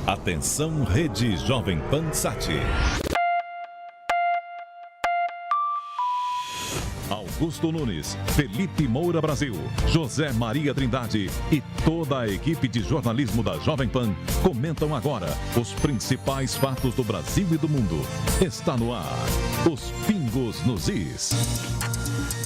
Atenção, Rede Jovem Pan Sat. Augusto Nunes, Felipe Moura Brasil, José Maria Trindade e toda a equipe de jornalismo da Jovem Pan comentam agora os principais fatos do Brasil e do mundo. Está no ar, os Pingos nos Is.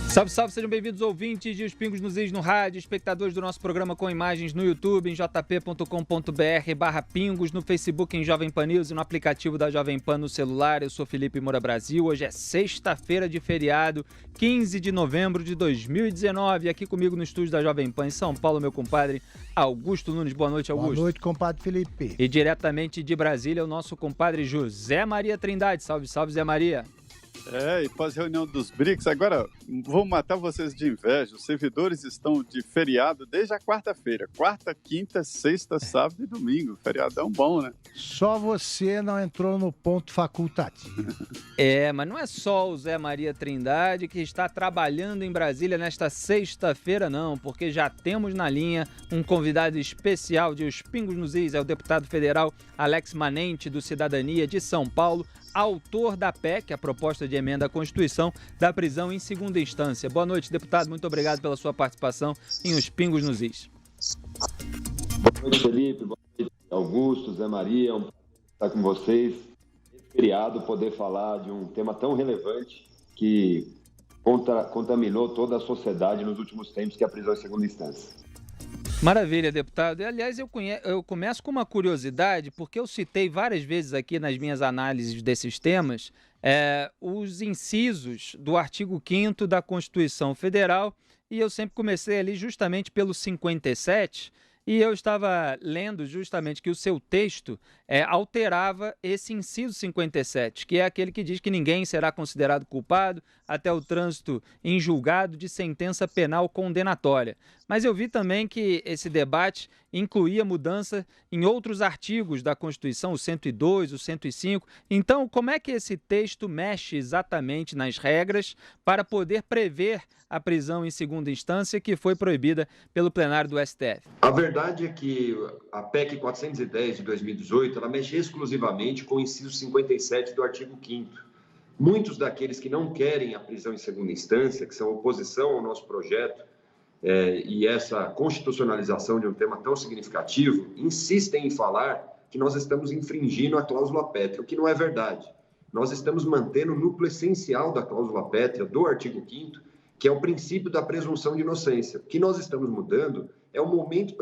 Salve, salve, sejam bem-vindos ouvintes de Os Pingos nos Is no rádio, espectadores do nosso programa com imagens no YouTube, em jp.com.br/pingos, no Facebook em Jovem Pan News e no aplicativo da Jovem Pan no celular. Eu sou Felipe Moura Brasil, hoje é sexta-feira de feriado, 15 de novembro de 2019, aqui comigo no estúdio da Jovem Pan em São Paulo, meu compadre Augusto Nunes. Boa noite, Augusto. Boa noite, compadre Felipe. E diretamente de Brasília, o nosso compadre José Maria Trindade. Salve, salve, Zé Maria. E pós-reunião dos BRICS, agora vou matar vocês de inveja, os servidores estão de feriado desde a quarta-feira, quarta, quinta, sexta, sábado e domingo, feriadão bom, né? Só você não entrou no ponto facultativo. Mas não é só o Zé Maria Trindade que está trabalhando em Brasília nesta sexta-feira não, porque já temos na linha um convidado especial de Os Pingos nos Is, é o deputado federal Alex Manente, do Cidadania de São Paulo, autor da PEC, a proposta de emenda à Constituição, da prisão em segunda instância. Boa noite, deputado. Muito obrigado pela sua participação em Os Pingos nos Is. Boa noite, Felipe. Boa noite, Augusto, Zé Maria. Um prazer estar com vocês. Esse feriado, poder falar de um tema tão relevante que contaminou toda a sociedade nos últimos tempos, que é a prisão em segunda instância. Maravilha, deputado. E, aliás, eu começo com uma curiosidade, porque eu citei várias vezes aqui nas minhas análises desses temas os incisos do artigo 5º da Constituição Federal, e eu sempre comecei ali justamente pelo 57, e eu estava lendo justamente que o seu texto alterava esse inciso 57, que é aquele que diz que ninguém será considerado culpado até o trânsito em julgado de sentença penal condenatória. Mas eu vi também que esse debate incluía mudança em outros artigos da Constituição, o 102, o 105. Então, como é que esse texto mexe exatamente nas regras para poder prever a prisão em segunda instância que foi proibida pelo plenário do STF? A verdade é que a PEC 410 de 2018, ela mexe exclusivamente com o inciso 57 do artigo 5º. Muitos daqueles que não querem a prisão em segunda instância, que são oposição ao nosso projeto, e essa constitucionalização de um tema tão significativo, insistem em falar que nós estamos infringindo a cláusula pétrea, o que não é verdade. Nós estamos mantendo o núcleo essencial da cláusula pétrea do artigo 5º, que é o princípio da presunção de inocência. O que nós estamos mudando é o momento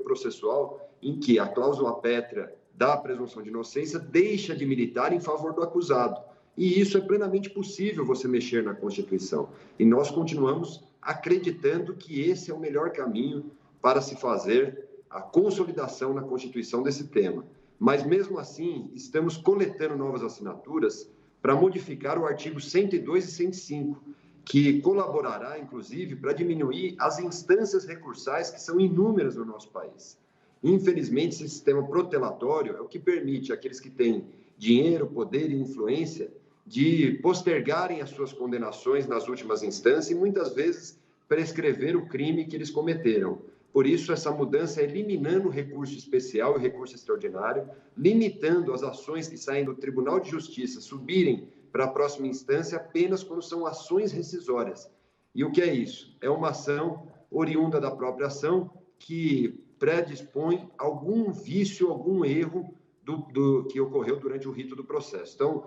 processual em que a cláusula pétrea da presunção de inocência deixa de militar em favor do acusado. E isso é plenamente possível, você mexer na Constituição. E nós continuamos acreditando que esse é o melhor caminho para se fazer a consolidação na Constituição desse tema. Mas, mesmo assim, estamos coletando novas assinaturas para modificar o artigo 102 e 105, que colaborará, inclusive, para diminuir as instâncias recursais que são inúmeras no nosso país. Infelizmente, esse sistema protelatório é o que permite àqueles que têm dinheiro, poder e influência de postergarem as suas condenações nas últimas instâncias e, muitas vezes, prescrever o crime que eles cometeram. Por isso, essa mudança é eliminando o recurso especial e o recurso extraordinário, limitando as ações que saem do Tribunal de Justiça subirem para a próxima instância apenas quando são ações rescisórias. E o que é isso? É uma ação oriunda da própria ação que predispõe algum vício, algum erro do que ocorreu durante o rito do processo. Então,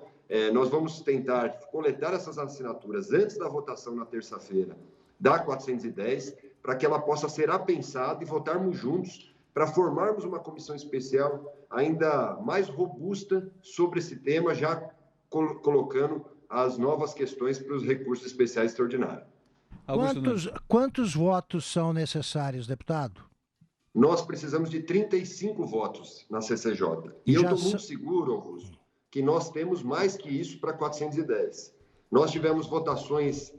nós vamos tentar coletar essas assinaturas antes da votação na terça-feira da 410, para que ela possa ser apensada e votarmos juntos para formarmos uma comissão especial ainda mais robusta sobre esse tema, já colocando as novas questões para os recursos especiais extraordinários. Quantos votos são necessários, deputado? Nós precisamos de 35 votos na CCJ. E eu estou muito seguro, Augusto, que nós temos mais que isso para 410. Nós tivemos votações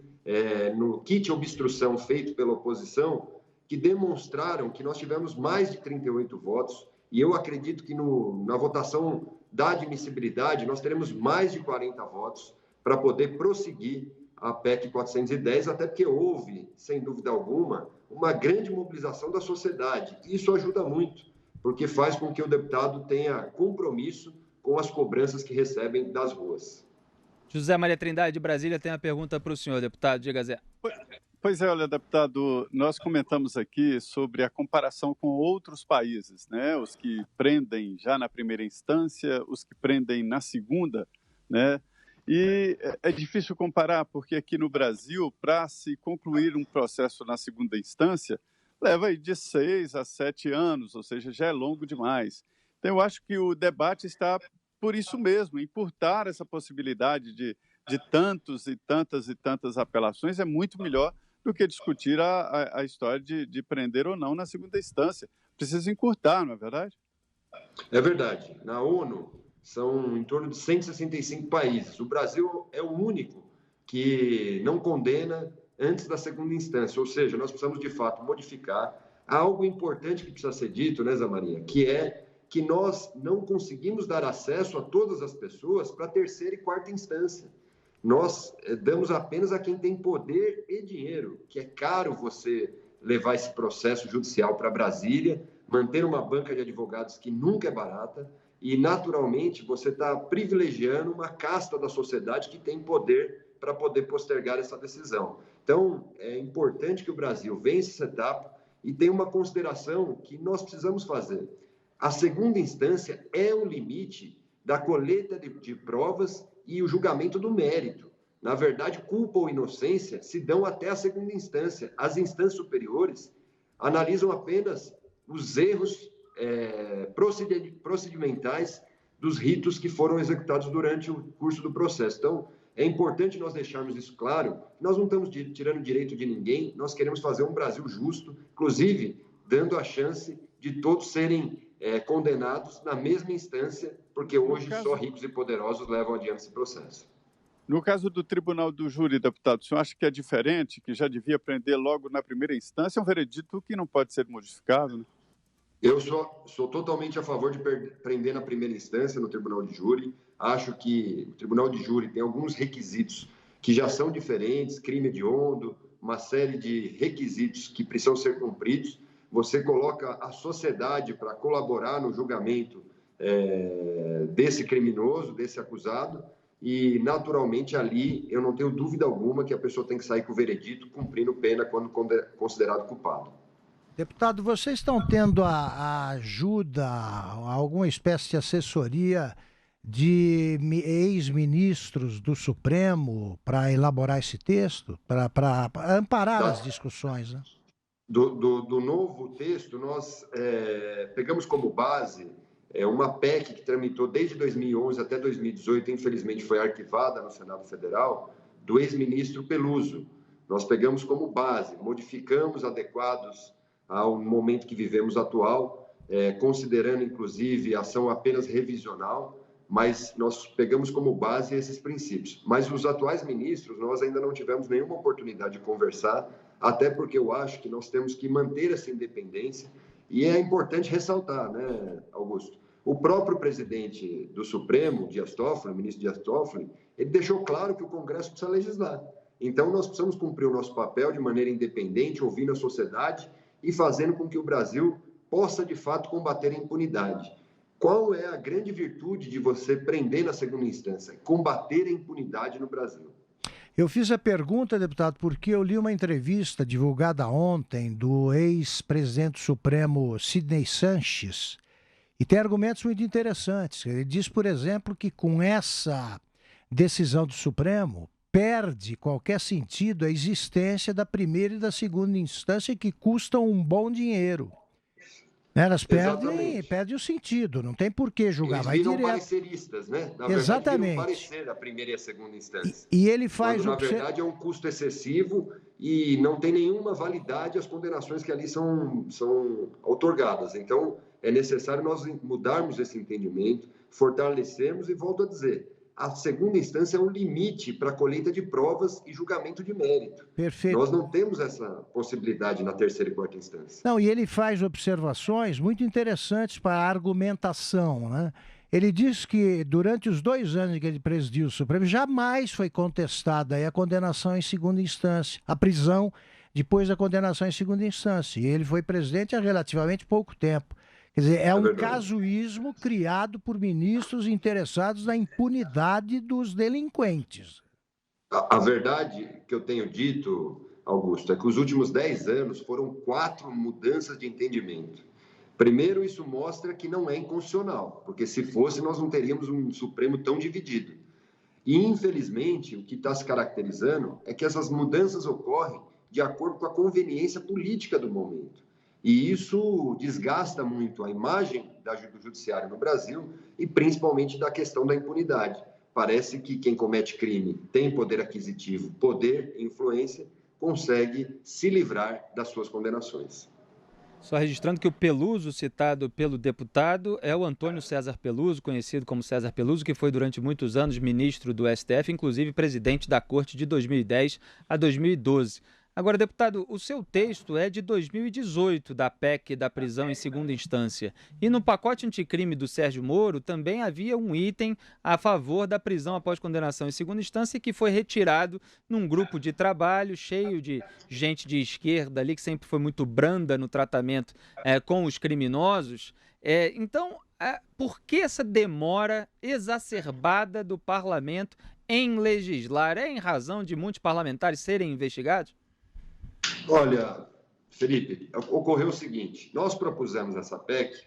no kit obstrução feito pela oposição que demonstraram que nós tivemos mais de 38 votos e eu acredito que na votação da admissibilidade nós teremos mais de 40 votos para poder prosseguir a PEC 410, até porque houve, sem dúvida alguma, uma grande mobilização da sociedade. Isso ajuda muito, porque faz com que o deputado tenha compromisso com as cobranças que recebem das ruas. José Maria Trindade, de Brasília, tem uma pergunta para o senhor, deputado. Diga, Zé. Pois é, olha, deputado, nós comentamos aqui sobre a comparação com outros países, né? Os que prendem já na primeira instância, os que prendem na segunda, né? E é difícil comparar, porque aqui no Brasil, para se concluir um processo na segunda instância, leva aí de 6 a 7 anos, ou seja, já é longo demais. Então, eu acho que o debate está por isso mesmo, encurtar essa possibilidade de tantos e tantas apelações é muito melhor do que discutir a história de prender ou não na segunda instância. Precisa encurtar, não é verdade? É verdade. Na ONU, são em torno de 165 países. O Brasil é o único que não condena antes da segunda instância, ou seja, nós precisamos, de fato, modificar. Há algo importante que precisa ser dito, né, Zé Maria, que é que nós não conseguimos dar acesso a todas as pessoas para a terceira e quarta instância. Nós damos apenas a quem tem poder e dinheiro, que é caro você levar esse processo judicial para Brasília, manter uma banca de advogados que nunca é barata, e, naturalmente, você está privilegiando uma casta da sociedade que tem poder para poder postergar essa decisão. Então, é importante que o Brasil vença essa etapa e tenha uma consideração que nós precisamos fazer. A segunda instância é o limite da colheita de provas e o julgamento do mérito. Na verdade, culpa ou inocência se dão até a segunda instância. As instâncias superiores analisam apenas os erros procedimentais dos ritos que foram executados durante o curso do processo. Então, é importante nós deixarmos isso claro. Nós não estamos tirando direito de ninguém, nós queremos fazer um Brasil justo, inclusive dando a chance de todos serem condenados na mesma instância, porque hoje só ricos e poderosos levam adiante esse processo. No caso do Tribunal do Júri, deputado, o senhor acha que é diferente, que já devia prender logo na primeira instância? É um veredito que não pode ser modificado, né? Eu sou totalmente a favor de prender na primeira instância no Tribunal de Júri. Acho que o Tribunal de Júri tem alguns requisitos que já são diferentes, crime hediondo, uma série de requisitos que precisam ser cumpridos. Você coloca a sociedade para colaborar no julgamento desse criminoso, desse acusado, e, naturalmente, ali eu não tenho dúvida alguma que a pessoa tem que sair com o veredito, cumprindo pena quando considerado culpado. Deputado, vocês estão tendo a ajuda, alguma espécie de assessoria de ex-ministros do Supremo para elaborar esse texto, para amparar as discussões, né? Do novo texto, nós pegamos como base uma PEC que tramitou desde 2011 até 2018, infelizmente foi arquivada no Senado Federal, do ex-ministro Peluso. Nós pegamos como base, modificamos adequados ao momento que vivemos atual, considerando, inclusive, ação apenas revisional, mas nós pegamos como base esses princípios. Mas os atuais ministros, nós ainda não tivemos nenhuma oportunidade de conversar, até porque eu acho que nós temos que manter essa independência, e é importante ressaltar, né, Augusto? O próprio presidente do Supremo, Dias Toffoli, o ministro Dias Toffoli, ele deixou claro que o Congresso precisa legislar. Então, nós precisamos cumprir o nosso papel de maneira independente, ouvindo a sociedade e fazendo com que o Brasil possa, de fato, combater a impunidade. Qual é a grande virtude de você prender na segunda instância? Combater a impunidade no Brasil. Eu fiz a pergunta, deputado, porque eu li uma entrevista divulgada ontem do ex-presidente do Supremo, Sidney Sanches, e tem argumentos muito interessantes. Ele diz, por exemplo, que com essa decisão do Supremo, perde qualquer sentido a existência da primeira e da segunda instância, que custam um bom dinheiro. Elas perdem o sentido, não tem por que julgar. Eles viram direto. Pareceristas, né? Na Exatamente. verdade, viram parecer a primeira e a segunda instância. E ele faz quando, na verdade, é um custo excessivo e não tem nenhuma validade as condenações que ali são outorgadas. Então, é necessário nós mudarmos esse entendimento, fortalecermos e, volto a dizer, a segunda instância é um limite para a colheita de provas e julgamento de mérito. Perfeito. Nós não temos essa possibilidade na terceira e quarta instância. Não, e ele faz observações muito interessantes para a argumentação, né? Ele diz que durante os 2 anos que ele presidiu o Supremo, jamais foi contestada a condenação em segunda instância, a prisão depois da condenação em segunda instância. E ele foi presidente há relativamente pouco tempo. Quer dizer, é um casuísmo criado por ministros interessados na impunidade dos delinquentes. A verdade que eu tenho dito, Augusto, é que os últimos 10 anos foram 4 mudanças de entendimento. Primeiro, isso mostra que não é inconstitucional, porque se fosse, nós não teríamos um Supremo tão dividido. E, infelizmente, o que está se caracterizando é que essas mudanças ocorrem de acordo com a conveniência política do momento. E isso desgasta muito a imagem do judiciário no Brasil e, principalmente, da questão da impunidade. Parece que quem comete crime tem poder aquisitivo, poder e influência, consegue se livrar das suas condenações. Só registrando que o Peluso, citado pelo deputado, é o Antônio César Peluso, conhecido como César Peluso, que foi durante muitos anos ministro do STF, inclusive presidente da Corte de 2010 a 2012. Agora, deputado, o seu texto é de 2018, da PEC da prisão em segunda instância. E no pacote anticrime do Sérgio Moro também havia um item a favor da prisão após condenação em segunda instância que foi retirado num grupo de trabalho cheio de gente de esquerda ali, que sempre foi muito branda no tratamento com os criminosos. Então, por que essa demora exacerbada do parlamento em legislar? É em razão de muitos parlamentares serem investigados? Olha, Felipe, ocorreu o seguinte, nós propusemos essa PEC,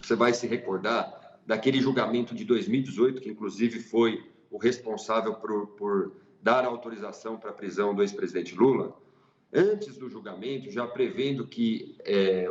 você vai se recordar daquele julgamento de 2018, que inclusive foi o responsável por dar autorização para a prisão do ex-presidente Lula. Antes do julgamento, já prevendo que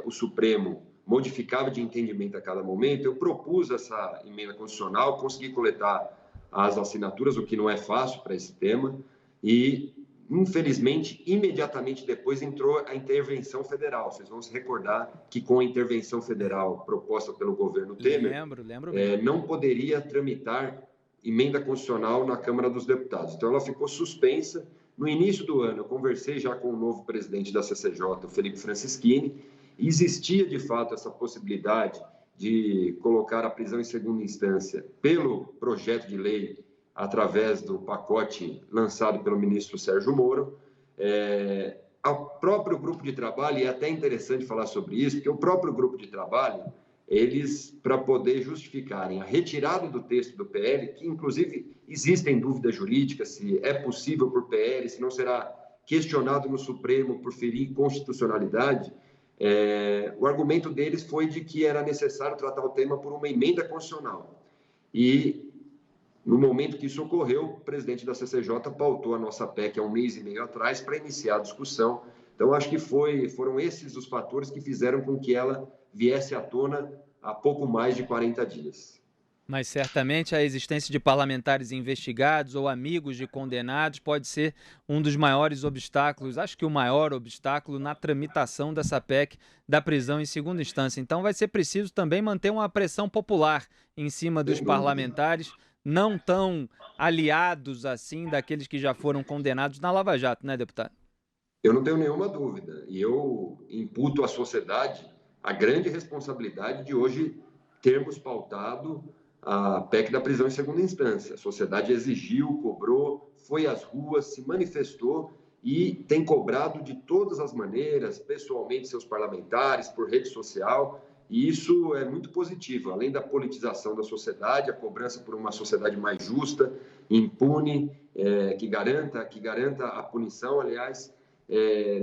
o Supremo modificava de entendimento a cada momento, eu propus essa emenda constitucional, consegui coletar as assinaturas, o que não é fácil para esse tema, e infelizmente, imediatamente depois entrou a intervenção federal. Vocês vão se recordar que com a intervenção federal proposta pelo governo Temer, lembro não poderia tramitar emenda constitucional na Câmara dos Deputados. Então, ela ficou suspensa. No início do ano, eu conversei já com o novo presidente da CCJ, o Felipe Francischini, e existia, de fato, essa possibilidade de colocar a prisão em segunda instância pelo projeto de lei através do pacote lançado pelo ministro Sérgio Moro. O próprio grupo de trabalho, e é até interessante falar sobre isso, porque o próprio grupo de trabalho, eles, para poder justificarem a retirada do texto do PL, que inclusive existem dúvidas jurídicas, se é possível por PL, se não será questionado no Supremo por ferir inconstitucionalidade, o argumento deles foi de que era necessário tratar o tema por uma emenda constitucional. E no momento que isso ocorreu, o presidente da CCJ pautou a nossa PEC há 1 mês e meio atrás para iniciar a discussão. Então, acho que foram esses os fatores que fizeram com que ela viesse à tona há pouco mais de 40 dias. Mas certamente a existência de parlamentares investigados ou amigos de condenados pode ser um dos maiores obstáculos, acho que o maior obstáculo na tramitação dessa PEC da prisão em segunda instância. Então vai ser preciso também manter uma pressão popular em cima dos parlamentares, não tão aliados assim daqueles que já foram condenados na Lava Jato, né, deputado? Eu não tenho nenhuma dúvida. E eu imputo à sociedade a grande responsabilidade de hoje termos pautado a PEC da prisão em segunda instância. A sociedade exigiu, cobrou, foi às ruas, se manifestou e tem cobrado de todas as maneiras, pessoalmente seus parlamentares, por rede social. E isso é muito positivo, além da politização da sociedade, a cobrança por uma sociedade mais justa, impune, que garanta a punição. Aliás,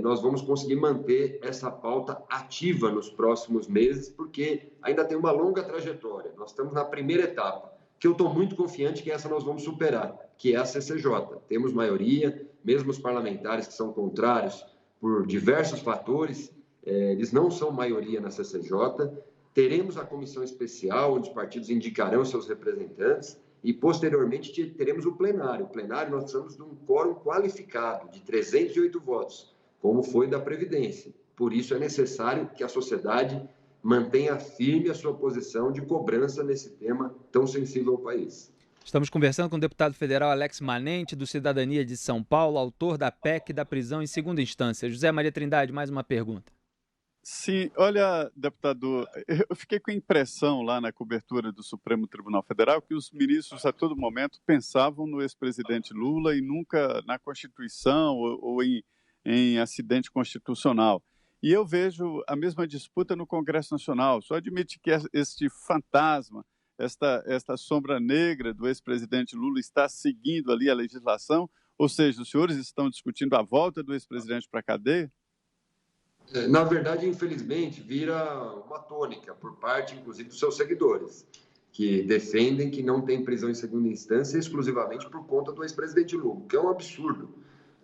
nós vamos conseguir manter essa pauta ativa nos próximos meses, porque ainda tem uma longa trajetória. Nós estamos na primeira etapa, que eu estou muito confiante que essa nós vamos superar, que é a CCJ. Temos maioria, mesmo os parlamentares que são contrários por diversos fatores, eles não são maioria na CCJ. Teremos a comissão especial, onde os partidos indicarão seus representantes, e posteriormente teremos o plenário. O plenário nós precisamos de um quórum qualificado, de 308 votos, como foi da Previdência. Por isso é necessário que a sociedade mantenha firme a sua posição de cobrança nesse tema tão sensível ao país. Estamos conversando com o deputado federal Alex Manente, do Cidadania de São Paulo, autor da PEC da prisão em segunda instância. José Maria Trindade, mais uma pergunta. Sim, olha, deputado, eu fiquei com a impressão lá na cobertura do Supremo Tribunal Federal que os ministros a todo momento pensavam no ex-presidente Lula e nunca na Constituição ou em acidente constitucional. E eu vejo a mesma disputa no Congresso Nacional. Só admite que este fantasma, esta sombra negra do ex-presidente Lula está seguindo ali a legislação? Ou seja, os senhores estão discutindo a volta do ex-presidente para a cadeia? Na verdade, infelizmente, vira uma tônica por parte, inclusive, dos seus seguidores, que defendem que não tem prisão em segunda instância exclusivamente por conta do ex-presidente Lula, que é um absurdo.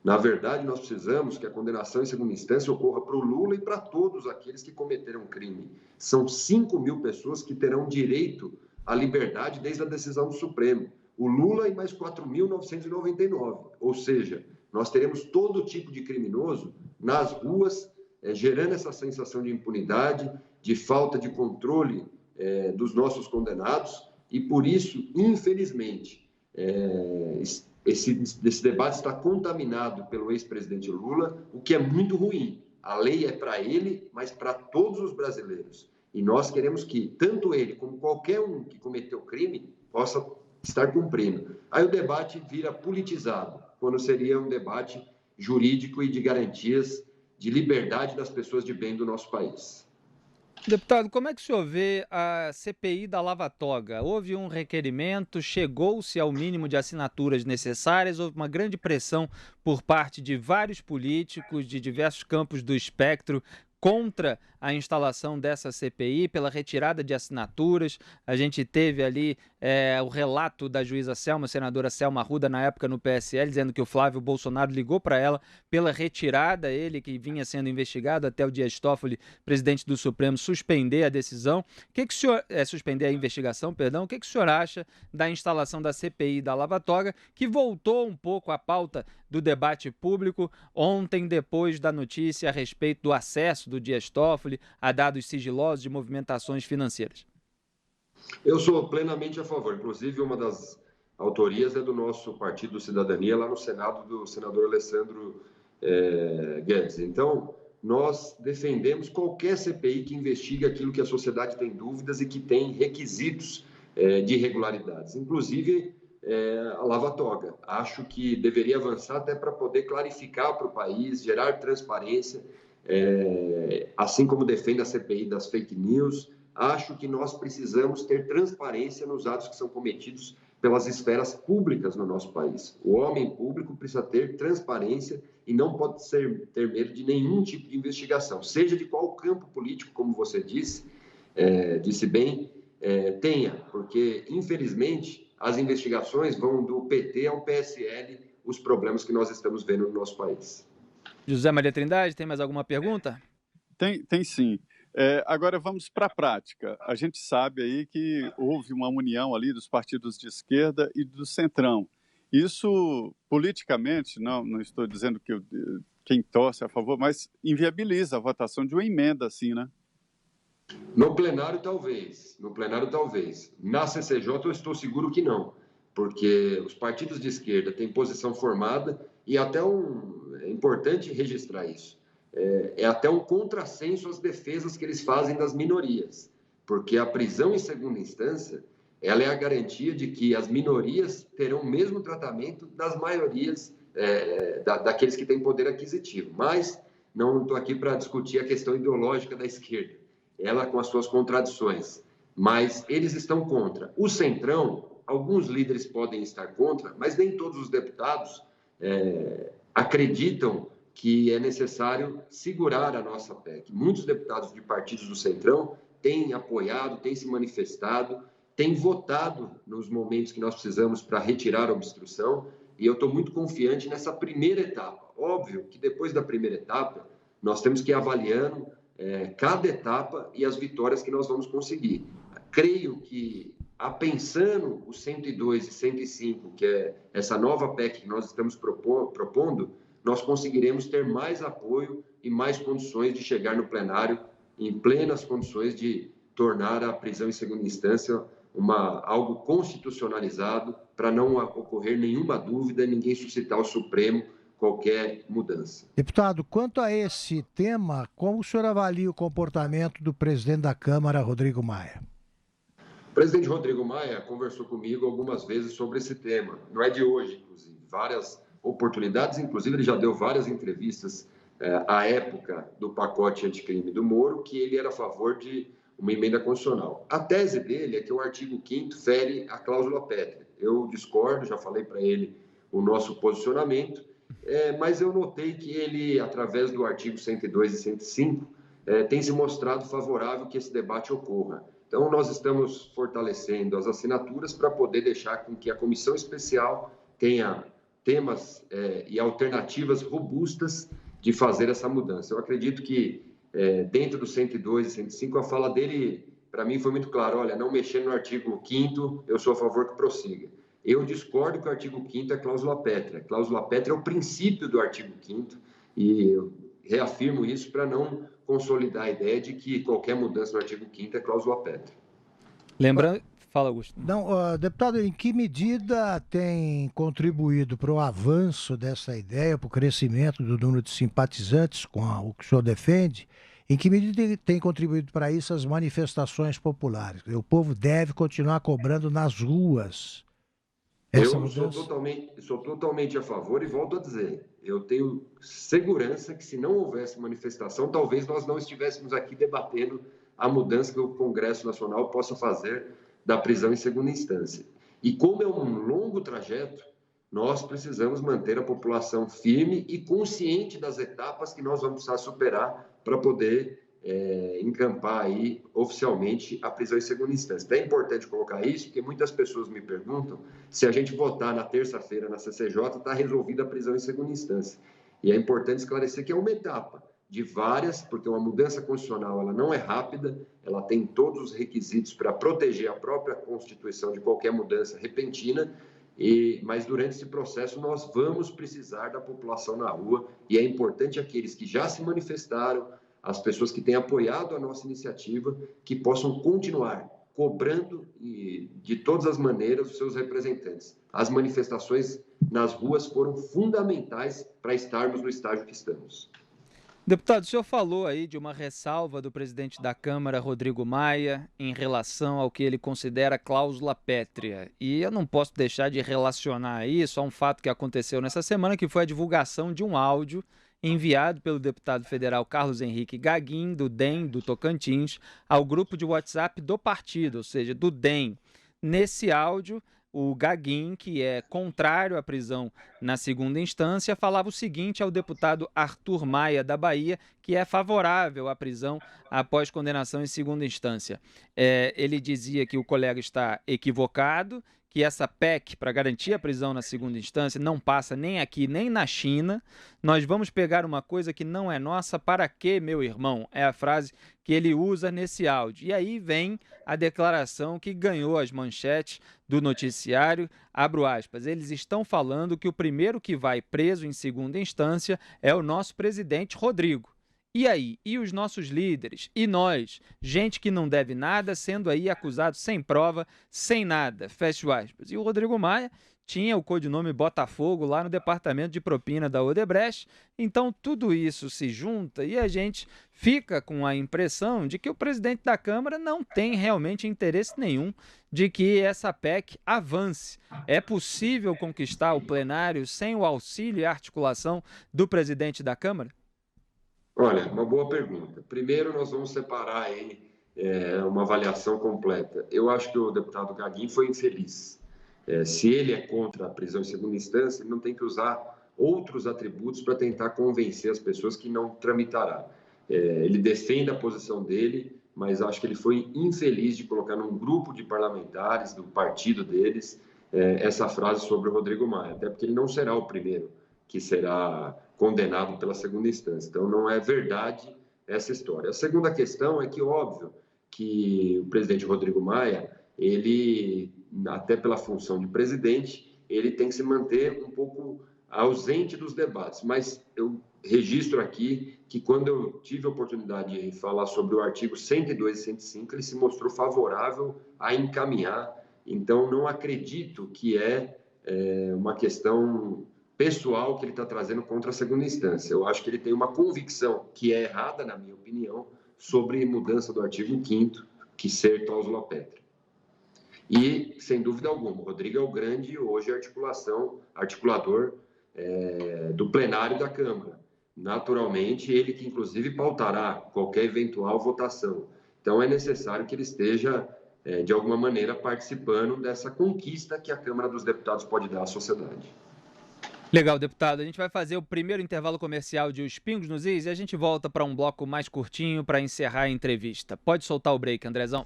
Na verdade, nós precisamos que a condenação em segunda instância ocorra para o Lula e para todos aqueles que cometeram crime. São 5.000 pessoas que terão direito à liberdade desde a decisão do Supremo. O Lula e mais 4.999. Ou seja, nós teremos todo tipo de criminoso nas ruas, gerando essa sensação de impunidade, de falta de controle dos nossos condenados. E por isso, infelizmente, esse debate está contaminado pelo ex-presidente Lula, o que é muito ruim. A lei é para ele, mas para todos os brasileiros. E nós queremos que tanto ele como qualquer um que cometeu crime possa estar cumprindo. Aí o debate vira politizado, quando seria um debate jurídico e de garantias de liberdade das pessoas de bem do nosso país. Deputado, como é que o senhor vê a CPI da Lava Toga? Houve um requerimento, chegou-se ao mínimo de assinaturas necessárias, houve uma grande pressão por parte de vários políticos de diversos campos do espectro contra a instalação dessa CPI, pela retirada de assinaturas. A gente teve ali o relato da juíza Selma, senadora Selma Arruda, na época no PSL, dizendo que o Flávio Bolsonaro ligou para ela pela retirada, ele que vinha sendo investigado até o Dias Toffoli, presidente do Supremo, suspender a decisão. O que o senhor, suspender a investigação, perdão. O que o senhor acha da instalação da CPI da Lava Toga, que voltou um pouco à pauta do debate público ontem, depois da notícia a respeito do acesso do Dias Toffoli a dados sigilosos de movimentações financeiras? Eu sou plenamente a favor. Inclusive, uma das autorias é do nosso Partido Cidadania, lá no Senado, do senador Alessandro Guedes. Então, nós defendemos qualquer CPI que investigue aquilo que a sociedade tem dúvidas e que tem requisitos de irregularidades, inclusive a Lava Toga. Acho que deveria avançar até para poder clarificar para o país, gerar transparência, assim como defende a CPI das fake news. Acho que nós precisamos ter transparência nos atos que são cometidos pelas esferas públicas no nosso país. O homem público precisa ter transparência e não pode ter medo de nenhum tipo de investigação, seja de qual campo político, como você disse bem, tenha, porque, infelizmente, as investigações vão do PT ao PSL, os problemas que nós estamos vendo no nosso país. José Maria Trindade, tem mais alguma pergunta? Tem sim. Agora vamos para a prática. A gente sabe aí que houve uma união ali dos partidos de esquerda e do centrão. Isso, politicamente, não estou dizendo que quem torce a favor, mas inviabiliza a votação de uma emenda assim, né? No plenário, talvez. Na CCJ, eu estou seguro que não, porque os partidos de esquerda têm posição formada e até é importante registrar isso. É até um contrassenso às defesas que eles fazem das minorias, porque a prisão em segunda instância, ela é a garantia de que as minorias terão o mesmo tratamento das maiorias, daqueles que têm poder aquisitivo. Mas não estou aqui para discutir a questão ideológica da esquerda, ela com as suas contradições, mas eles estão contra. O centrão, alguns líderes podem estar contra, mas nem todos os deputados acreditam que é necessário segurar a nossa PEC. Muitos deputados de partidos do centrão têm apoiado, têm se manifestado, têm votado nos momentos que nós precisamos para retirar a obstrução, e eu estou muito confiante nessa primeira etapa. Óbvio que depois da primeira etapa, nós temos que ir avaliando cada etapa e as vitórias que nós vamos conseguir. Creio que, apensando o 102 e 105, que é essa nova PEC que nós estamos propondo, nós conseguiremos ter mais apoio e mais condições de chegar no plenário em plenas condições de tornar a prisão em segunda instância algo constitucionalizado, para não ocorrer nenhuma dúvida, ninguém suscitar ao Supremo qualquer mudança. Deputado, quanto a esse tema, como o senhor avalia o comportamento do presidente da Câmara, Rodrigo Maia? O presidente Rodrigo Maia conversou comigo algumas vezes sobre esse tema. Não é de hoje, inclusive. Várias oportunidades, inclusive ele já deu várias entrevistas à época do pacote anticrime do Moro, que ele era a favor de uma emenda constitucional. A tese dele é que o artigo 5º fere a cláusula pétrea. Eu discordo, já falei para ele o nosso posicionamento, mas eu notei que ele, através do artigo 102 e 105, tem se mostrado favorável que esse debate ocorra. Então, nós estamos fortalecendo as assinaturas para poder deixar com que a comissão especial tenha temas e alternativas robustas de fazer essa mudança. Eu acredito que, dentro do 102 e 105, a fala dele, para mim, foi muito clara. Olha, não mexendo no artigo 5º, eu sou a favor que prossiga. Eu discordo que o artigo 5º é cláusula pétrea. A cláusula pétrea é o princípio do artigo 5º e eu reafirmo isso para não consolidar a ideia de que qualquer mudança no artigo 5º é cláusula pétrea. Lembrando... Fala, Augusto. Não, deputado, em que medida tem contribuído para o avanço dessa ideia, para o crescimento do número de simpatizantes com o que o senhor defende? Em que medida tem contribuído para isso as manifestações populares? O povo deve continuar cobrando nas ruas. Eu sou totalmente a favor e volto a dizer, eu tenho segurança que se não houvesse manifestação, talvez nós não estivéssemos aqui debatendo a mudança que o Congresso Nacional possa fazer da prisão em segunda instância. E como é um longo trajeto, nós precisamos manter a população firme e consciente das etapas que nós vamos precisar superar para poder encampar aí oficialmente a prisão em segunda instância. Então, é importante colocar isso, porque muitas pessoas me perguntam se a gente votar na terça-feira na CCJ, está resolvida a prisão em segunda instância. E é importante esclarecer que é uma etapa de várias, porque uma mudança constitucional ela não é rápida, ela tem todos os requisitos para proteger a própria Constituição de qualquer mudança repentina, mas durante esse processo nós vamos precisar da população na rua e é importante aqueles que já se manifestaram, as pessoas que têm apoiado a nossa iniciativa, que possam continuar cobrando de todas as maneiras os seus representantes. As manifestações nas ruas foram fundamentais para estarmos no estágio que estamos. Deputado, o senhor falou aí de uma ressalva do presidente da Câmara, Rodrigo Maia, em relação ao que ele considera cláusula pétrea. E eu não posso deixar de relacionar isso a um fato que aconteceu nessa semana, que foi a divulgação de um áudio enviado pelo deputado federal Carlos Henrique Gaguin, do DEM, do Tocantins, ao grupo de WhatsApp do partido, ou seja, do DEM. Nesse áudio, o Gaguin, que é contrário à prisão na segunda instância, falava o seguinte ao deputado Arthur Maia, da Bahia, que é favorável à prisão após condenação em segunda instância. Ele dizia que o colega está equivocado, que essa PEC, para garantir a prisão na segunda instância, não passa nem aqui nem na China. Nós vamos pegar uma coisa que não é nossa, para quê, meu irmão? É a frase que ele usa nesse áudio. E aí vem a declaração que ganhou as manchetes do noticiário, abro aspas, eles estão falando que o primeiro que vai preso em segunda instância é o nosso presidente Rodrigo. E aí? E os nossos líderes? E nós? Gente que não deve nada, sendo aí acusado sem prova, sem nada. Fecha aspas. E o Rodrigo Maia tinha o codinome Botafogo lá no departamento de propina da Odebrecht. Então tudo isso se junta e a gente fica com a impressão de que o presidente da Câmara não tem realmente interesse nenhum de que essa PEC avance. É possível conquistar o plenário sem o auxílio e articulação do presidente da Câmara? Olha, uma boa pergunta. Primeiro, nós vamos separar aí uma avaliação completa. Eu acho que o deputado Gaguin foi infeliz. Se ele é contra a prisão em segunda instância, ele não tem que usar outros atributos para tentar convencer as pessoas que não tramitará. Ele defende a posição dele, mas acho que ele foi infeliz de colocar num grupo de parlamentares do partido deles essa frase sobre o Rodrigo Maia, até porque ele não será o primeiro que será condenado pela segunda instância. Então, não é verdade essa história. A segunda questão é que, óbvio, que o presidente Rodrigo Maia, ele, até pela função de presidente, ele tem que se manter um pouco ausente dos debates. Mas eu registro aqui que, quando eu tive a oportunidade de falar sobre o artigo 102 e 105, ele se mostrou favorável a encaminhar. Então, não acredito que é uma questão pessoal que ele está trazendo contra a segunda instância. Eu acho que ele tem uma convicção que é errada, na minha opinião, sobre mudança do artigo 5º, que ser cláusula pétrea. E, sem dúvida alguma, o Rodrigo é o grande, hoje, articulador do plenário da Câmara. naturalmente, ele que inclusive pautará qualquer eventual votação. Então, é necessário que ele esteja, de alguma maneira, participando dessa conquista que a Câmara dos Deputados pode dar à sociedade. Legal, deputado. A gente vai fazer o primeiro intervalo comercial de Os Pingos nos Is e a gente volta para um bloco mais curtinho para encerrar a entrevista. Pode soltar o break, Andrezão.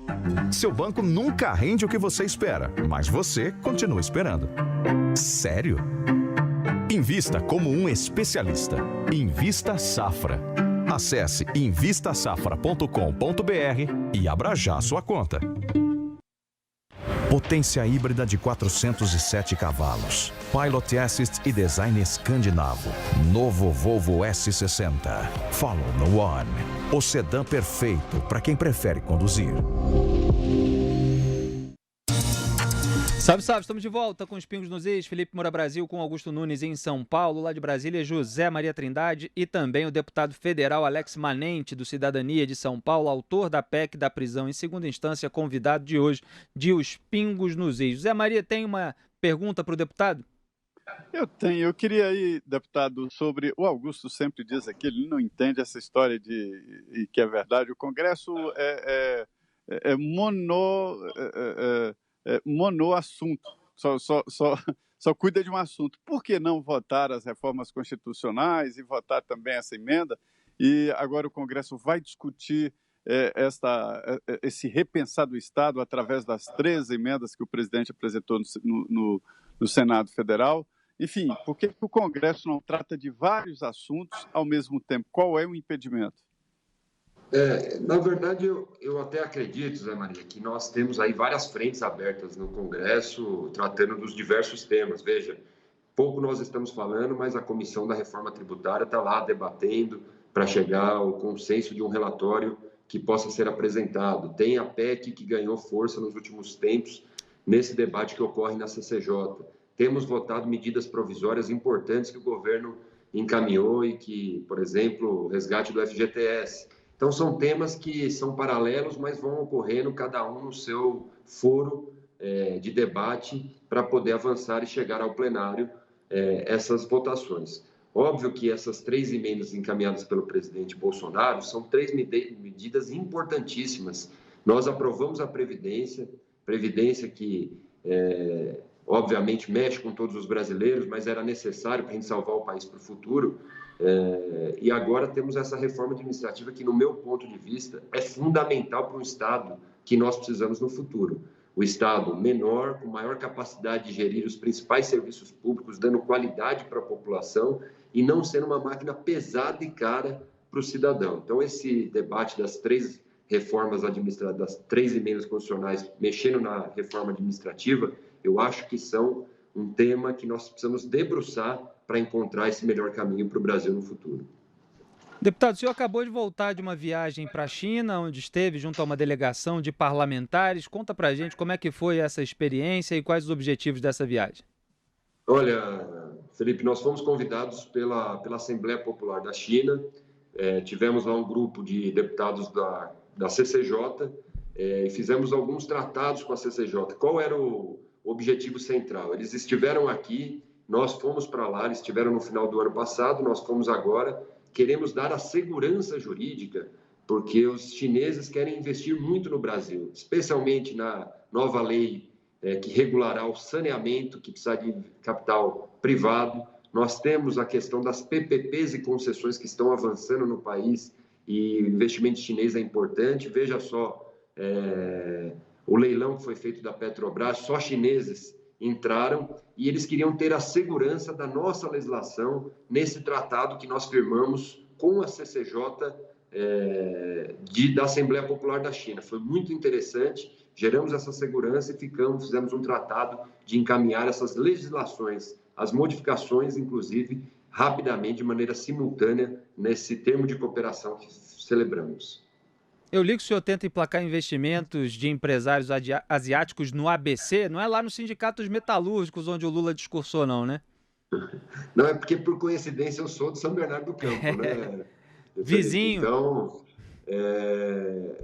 Seu banco nunca rende o que você espera, mas você continua esperando. Sério? Invista como um especialista. Invista Safra. Acesse invistasafra.com.br e abra já sua conta. Potência híbrida de 407 cavalos. Pilot Assist e design escandinavo. Novo Volvo S60. Follow the One. O sedã perfeito para quem prefere conduzir. Salve, salve, estamos de volta com Os Pingos nos Is, Felipe Moura Brasil com Augusto Nunes em São Paulo, lá de Brasília, José Maria Trindade e também o deputado federal Alex Manente, do Cidadania de São Paulo, autor da PEC da prisão em segunda instância, convidado de hoje de Os Pingos nos Is. José Maria, tem uma pergunta para o deputado? Eu tenho. Eu queria ir, deputado, sobre... O Augusto sempre diz aqui, ele não entende essa história e que é verdade. O Congresso é monoassunto, só cuida de um assunto. Por que não votar as reformas constitucionais e votar também essa emenda? E agora o Congresso vai discutir esse repensar do Estado através das 13 emendas que o presidente apresentou no Senado Federal. Enfim, por que o Congresso não trata de vários assuntos ao mesmo tempo? Qual é o impedimento? Na verdade, eu até acredito, Zé Maria, que nós temos aí várias frentes abertas no Congresso tratando dos diversos temas. Veja, pouco nós estamos falando, mas a Comissão da Reforma Tributária está lá debatendo para chegar ao consenso de um relatório que possa ser apresentado. Tem a PEC que ganhou força nos últimos tempos nesse debate que ocorre na CCJ. Temos votado medidas provisórias importantes que o governo encaminhou e que, por exemplo, o resgate do FGTS. Então, são temas que são paralelos, mas vão ocorrendo cada um no seu foro de debate para poder avançar e chegar ao plenário essas votações. Óbvio que essas 3 emendas encaminhadas pelo presidente Bolsonaro são 3 medidas importantíssimas. Nós aprovamos a Previdência que, obviamente, mexe com todos os brasileiros, mas era necessário para a gente salvar o país para o futuro. E agora temos essa reforma administrativa que, no meu ponto de vista, é fundamental para um Estado que nós precisamos no futuro. O Estado menor, com maior capacidade de gerir os principais serviços públicos, dando qualidade para a população e não sendo uma máquina pesada e cara para o cidadão. Então, esse debate das 3 reformas administrativas, das 3 emendas constitucionais, mexendo na reforma administrativa, eu acho que são um tema que nós precisamos debruçar para encontrar esse melhor caminho para o Brasil no futuro. Deputado, o senhor acabou de voltar de uma viagem para a China, onde esteve junto a uma delegação de parlamentares. Conta para a gente como é que foi essa experiência e quais os objetivos dessa viagem. Olha, Felipe, nós fomos convidados pela Assembleia Popular da China. Tivemos lá um grupo de deputados da CCJ e fizemos alguns tratados com a CCJ. Qual era o objetivo central? Eles estiveram aqui, nós fomos para lá, eles estiveram no final do ano passado, nós fomos agora. Queremos dar a segurança jurídica, porque os chineses querem investir muito no Brasil, especialmente na nova lei que regulará o saneamento, que precisa de capital privado. Nós temos a questão das PPPs e concessões que estão avançando no país, e o investimento chinês é importante. Veja só, o leilão que foi feito da Petrobras, só chineses entraram, e eles queriam ter a segurança da nossa legislação nesse tratado que nós firmamos com a CCJ da Assembleia Popular da China. Foi muito interessante, geramos essa segurança e fizemos um tratado de encaminhar essas legislações, as modificações, inclusive, rapidamente, de maneira simultânea, nesse termo de cooperação que celebramos. Eu li que o senhor tenta emplacar investimentos de empresários asiáticos no ABC, não é lá no Sindicato dos Metalúrgicos, onde o Lula discursou, não, né? Não, é porque, por coincidência, eu sou de São Bernardo do Campo, né? Vizinho. Então,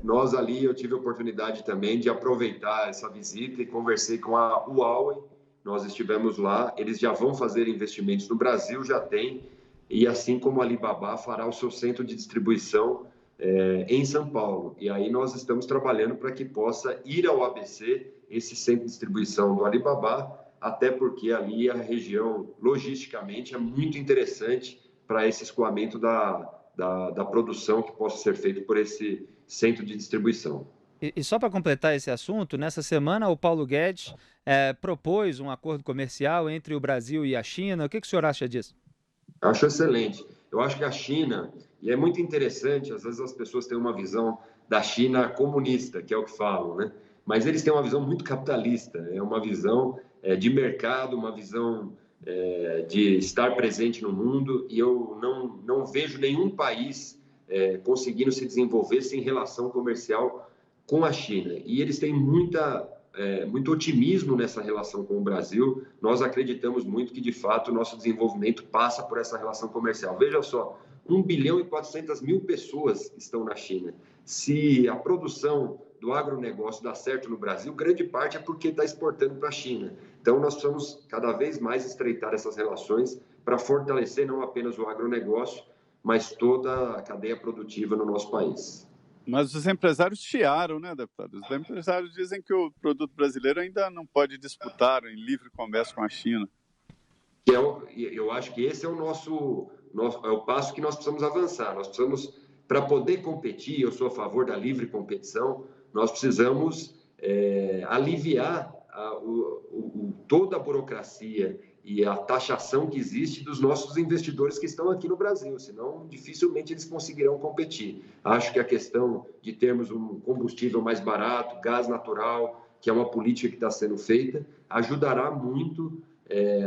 nós ali, eu tive a oportunidade também de aproveitar essa visita e conversei com a Huawei. Nós estivemos lá, eles já vão fazer investimentos no Brasil, já tem, e assim como a Alibaba fará o seu centro de distribuição em São Paulo. E aí nós estamos trabalhando para que possa ir ao ABC esse centro de distribuição do Alibaba, até porque ali a região, logisticamente, é muito interessante para esse escoamento da produção que possa ser feito por esse centro de distribuição. E só para completar esse assunto, nessa semana o Paulo Guedes propôs um acordo comercial entre o Brasil e a China. O que o senhor acha disso? Acho excelente. Eu acho que a China, e é muito interessante, às vezes as pessoas têm uma visão da China comunista, que é o que falam, né? Mas eles têm uma visão muito capitalista, é uma visão de mercado, uma visão de estar presente no mundo, e eu não vejo nenhum país conseguindo se desenvolver sem relação comercial com a China. E eles têm muito otimismo nessa relação com o Brasil. Nós acreditamos muito que, de fato, o nosso desenvolvimento passa por essa relação comercial. Veja só, 1 bilhão e 400 mil pessoas estão na China. Se a produção do agronegócio dá certo no Brasil, grande parte é porque está exportando para a China. Então, nós precisamos cada vez mais estreitar essas relações para fortalecer não apenas o agronegócio, mas toda a cadeia produtiva no nosso país. Mas os empresários chiaram, né, deputado? Os empresários dizem que o produto brasileiro ainda não pode disputar em livre comércio com a China. Eu acho que esse é o passo que nós precisamos avançar. Nós precisamos, para poder competir, eu sou a favor da livre competição, nós precisamos aliviar toda a burocracia e a taxação que existe dos nossos investidores que estão aqui no Brasil, senão dificilmente eles conseguirão competir. Acho que a questão de termos um combustível mais barato, gás natural, que é uma política que está sendo feita, ajudará muito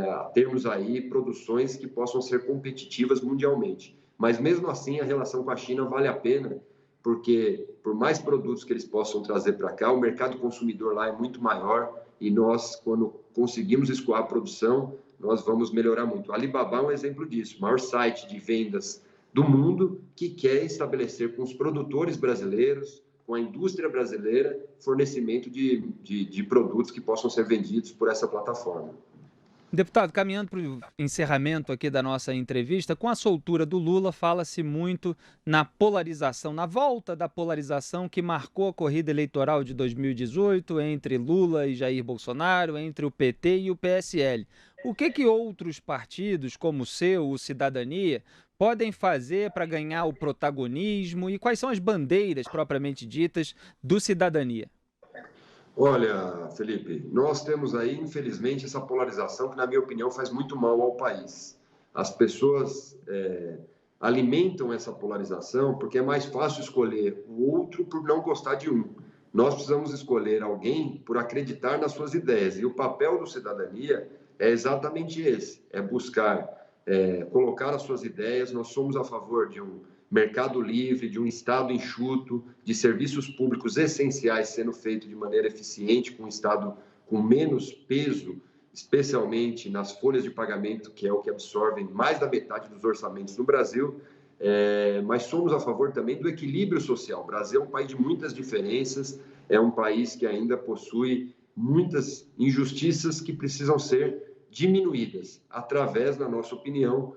a termos aí produções que possam ser competitivas mundialmente. Mas mesmo assim, a relação com a China vale a pena, porque por mais produtos que eles possam trazer para cá, o mercado consumidor lá é muito maior e nós, quando conseguimos escoar a produção, nós vamos melhorar muito. A Alibaba é um exemplo disso, o maior site de vendas do mundo que quer estabelecer com os produtores brasileiros, com a indústria brasileira, fornecimento de produtos que possam ser vendidos por essa plataforma. Deputado, caminhando para o encerramento aqui da nossa entrevista, com a soltura do Lula, fala-se muito na polarização, na volta da polarização que marcou a corrida eleitoral de 2018 entre Lula e Jair Bolsonaro, entre o PT e o PSL. O que outros partidos, como o seu, o Cidadania, podem fazer para ganhar o protagonismo e quais são as bandeiras propriamente ditas do Cidadania? Olha, Felipe, nós temos aí, infelizmente, essa polarização que, na minha opinião, faz muito mal ao país. As pessoas alimentam essa polarização porque é mais fácil escolher o outro por não gostar de um. Nós precisamos escolher alguém por acreditar nas suas ideias. E o papel do Cidadania é exatamente esse, é buscar colocar as suas ideias. Nós somos a favor de um mercado livre, de um Estado enxuto, de serviços públicos essenciais sendo feito de maneira eficiente, com um Estado com menos peso, especialmente nas folhas de pagamento, que é o que absorvem mais da metade dos orçamentos no Brasil, mas somos a favor também do equilíbrio social. O Brasil é um país de muitas diferenças, é um país que ainda possui muitas injustiças que precisam ser diminuídas através, na nossa opinião,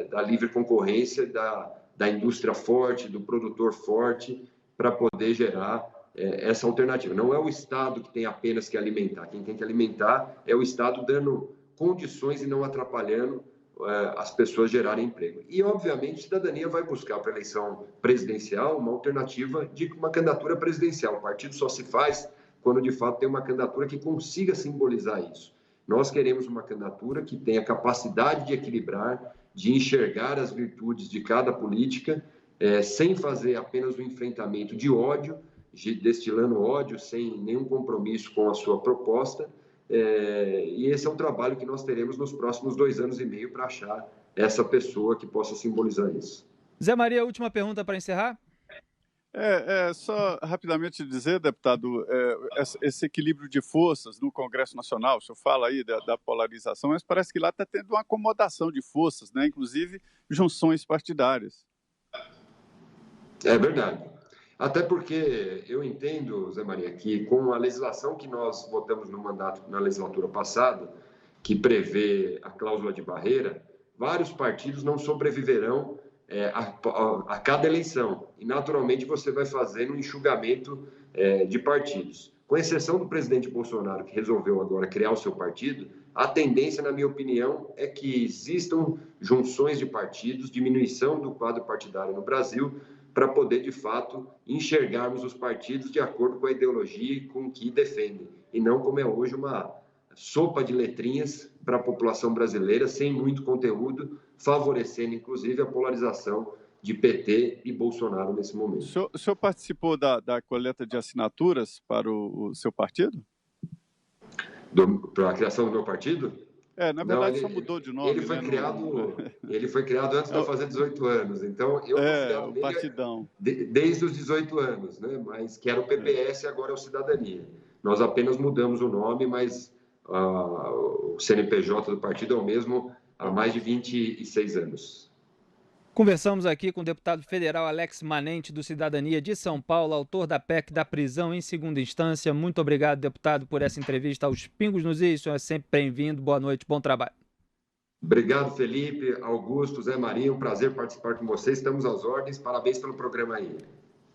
da livre concorrência, da indústria forte, do produtor forte, para poder gerar essa alternativa. Não é o Estado que tem apenas que alimentar, quem tem que alimentar é o Estado dando condições e não atrapalhando as pessoas gerarem emprego. E, obviamente, a Cidadania vai buscar para a eleição presidencial uma alternativa de uma candidatura presidencial. O partido só se faz quando, de fato, tem uma candidatura que consiga simbolizar isso. Nós queremos uma candidatura que tenha capacidade de equilibrar, de enxergar as virtudes de cada política, sem fazer apenas o enfrentamento de ódio, destilando ódio, sem nenhum compromisso com a sua proposta. E esse é um trabalho que nós teremos nos próximos 2 anos e meio para achar essa pessoa que possa simbolizar isso. Zé Maria, última pergunta para encerrar? Só rapidamente dizer, deputado, esse equilíbrio de forças no Congresso Nacional, o senhor fala aí da polarização, mas parece que lá está tendo uma acomodação de forças, né? Inclusive junções partidárias. É verdade. Até porque eu entendo, Zé Maria, que com a legislação que nós votamos no mandato na legislatura passada, que prevê a cláusula de barreira, vários partidos não sobreviverão a cada eleição. E, naturalmente, você vai fazendo um enxugamento de partidos. Com exceção do presidente Bolsonaro, que resolveu agora criar o seu partido, a tendência, na minha opinião, é que existam junções de partidos, diminuição do quadro partidário no Brasil, para poder, de fato, enxergarmos os partidos de acordo com a ideologia e com o que defendem, e não como é hoje uma sopa de letrinhas para a população brasileira, sem muito conteúdo, favorecendo, inclusive, a polarização de PT e Bolsonaro nesse momento. O senhor participou da coleta de assinaturas para o seu partido? Para a criação do meu partido? Na verdade, só mudou de nome. Ele foi criado antes de eu fazer 18 anos, então eu o partidão. Desde os 18 anos, né? Mas que era o PPS e agora é o Cidadania. Nós apenas mudamos o nome, mas o CNPJ do partido é o mesmo há mais de 26 anos. Conversamos aqui com o deputado federal Alex Manente, do Cidadania de São Paulo, autor da PEC da prisão em segunda instância. Muito obrigado, deputado, por essa entrevista aos Pingos nos Is. O senhor é sempre bem-vindo. Boa noite, bom trabalho. Obrigado, Felipe, Augusto, Zé Maria. Um prazer participar com vocês. Estamos às ordens. Parabéns pelo programa aí.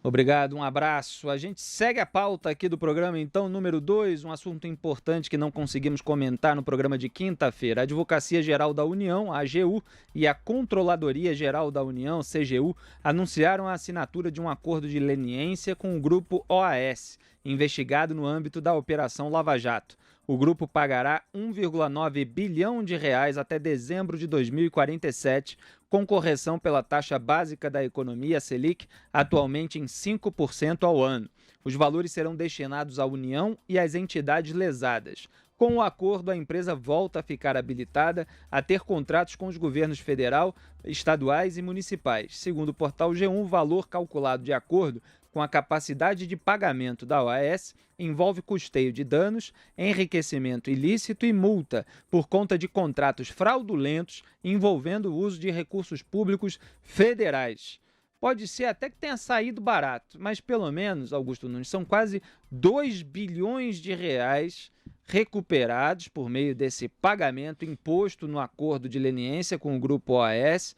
Obrigado, um abraço. A gente segue a pauta aqui do programa, então, número 2, um assunto importante que não conseguimos comentar no programa de quinta-feira. A Advocacia Geral da União, a AGU, e a Controladoria Geral da União, CGU, anunciaram a assinatura de um acordo de leniência com o grupo OAS, investigado no âmbito da Operação Lava Jato. O grupo pagará 1,9 bilhão de reais até dezembro de 2047, com correção pela taxa básica da economia, Selic, atualmente em 5% ao ano. Os valores serão destinados à União e às entidades lesadas. Com o acordo, a empresa volta a ficar habilitada a ter contratos com os governos federal, estaduais e municipais. Segundo o portal G1, o valor calculado de acordo com a capacidade de pagamento da OAS envolve custeio de danos, enriquecimento ilícito e multa por conta de contratos fraudulentos envolvendo o uso de recursos públicos federais. Pode ser até que tenha saído barato, mas pelo menos, Augusto Nunes, são quase 2 bilhões de reais recuperados por meio desse pagamento imposto no acordo de leniência com o grupo OAS.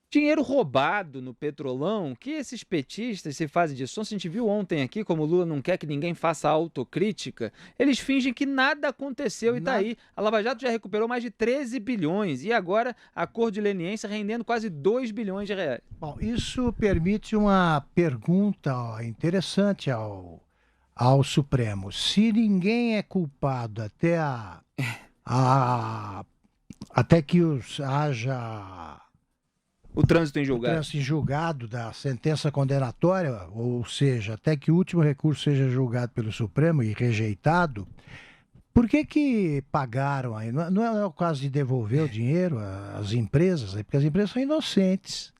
Dinheiro roubado no Petrolão, que esses petistas se fazem disso. A gente viu ontem aqui, como o Lula não quer que ninguém faça autocrítica, eles fingem que nada aconteceu e está aí. A Lava Jato já recuperou mais de 13 bilhões e agora acordo de leniência rendendo quase 2 bilhões de reais. Bom, isso permite uma pergunta interessante ao Supremo. Se ninguém é culpado até que haja o trânsito em julgado. O trânsito em julgado da sentença condenatória, ou seja, até que o último recurso seja julgado pelo Supremo e rejeitado, por que pagaram aí? Não é o caso de devolver o dinheiro às empresas, porque as empresas são inocentes.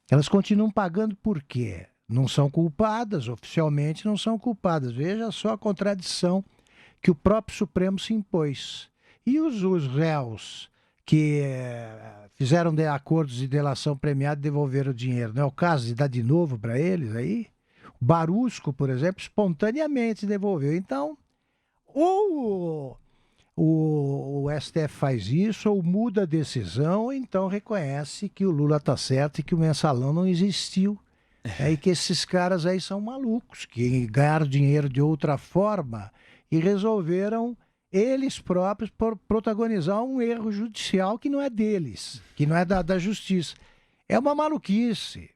Elas continuam pagando por quê? Não são culpadas, oficialmente não são culpadas. Veja só a contradição que o próprio Supremo se impôs. E os réus que fizeram acordos de delação premiada e devolveram o dinheiro. Não é o caso de dar de novo para eles aí? O Barusco, por exemplo, espontaneamente devolveu. Então, ou o STF faz isso, ou muda a decisão, ou então reconhece que o Lula está certo e que o mensalão não existiu. E que esses caras aí são malucos, que ganharam dinheiro de outra forma e resolveram eles próprios protagonizar um erro judicial que não é deles, que não é da justiça. É uma maluquice.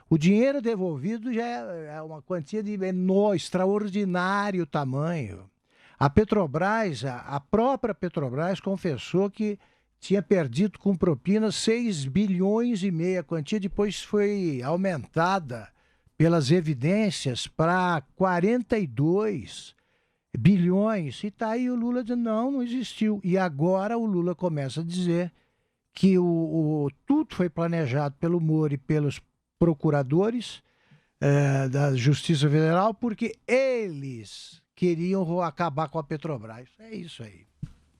O dinheiro devolvido já é uma quantia de extraordinário tamanho. A Petrobras, a própria Petrobras confessou que tinha perdido com propina 6,5 bilhões, a quantia depois foi aumentada pelas evidências para 42 bilhões, e tá aí o Lula dizendo, não existiu. E agora o Lula começa a dizer que tudo foi planejado pelo Moro e pelos procuradores da Justiça Federal, porque eles queriam acabar com a Petrobras. É isso aí.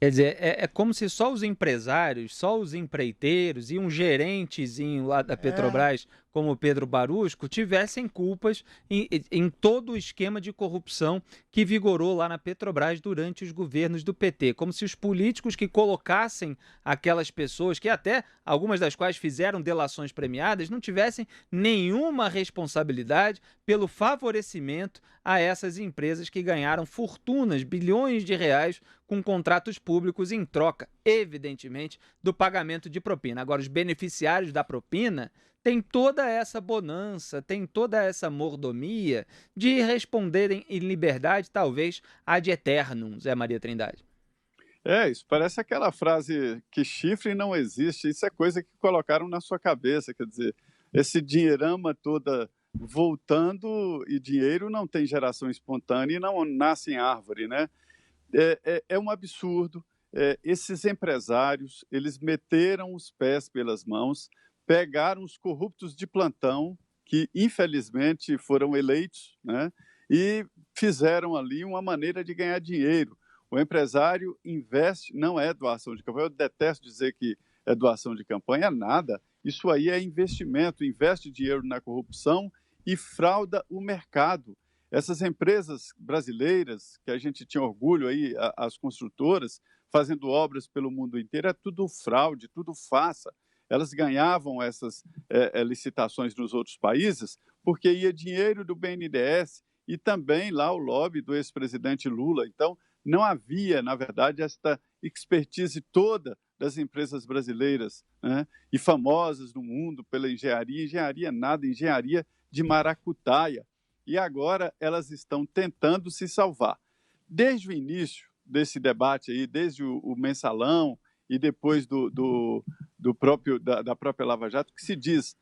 Quer dizer, é como se só os empresários, só os empreiteiros e um gerentezinho lá da Petrobras como Pedro Barusco, tivessem culpas em todo o esquema de corrupção que vigorou lá na Petrobras durante os governos do PT. Como se os políticos que colocassem aquelas pessoas, que até algumas das quais fizeram delações premiadas, não tivessem nenhuma responsabilidade pelo favorecimento a essas empresas que ganharam fortunas, bilhões de reais com contratos públicos em troca, evidentemente, do pagamento de propina. Agora, os beneficiários da propina têm toda essa bonança, têm toda essa mordomia de responderem em liberdade, talvez ad eternum, Zé Maria Trindade. Isso parece aquela frase que chifre não existe, isso é coisa que colocaram na sua cabeça, quer dizer, esse dinheirama toda voltando e dinheiro não tem geração espontânea e não nasce em árvore, né? É um absurdo. Esses empresários, eles meteram os pés pelas mãos, pegaram os corruptos de plantão, que infelizmente foram eleitos, né? E fizeram ali uma maneira de ganhar dinheiro. O empresário investe, não é doação de campanha, eu detesto dizer que é doação de campanha, nada. Isso aí é investimento, investe dinheiro na corrupção e frauda o mercado. Essas empresas brasileiras, que a gente tinha orgulho aí, as construtoras, fazendo obras pelo mundo inteiro, é tudo fraude, tudo farsa. Elas ganhavam essas licitações nos outros países porque ia dinheiro do BNDES e também lá o lobby do ex-presidente Lula. Então, não havia, na verdade, esta expertise toda das empresas brasileiras, né? E famosas no mundo pela engenharia nada, engenharia de maracutaia. E agora elas estão tentando se salvar. Desde o início desse debate aí, desde o mensalão e depois da própria Lava Jato, que se diz,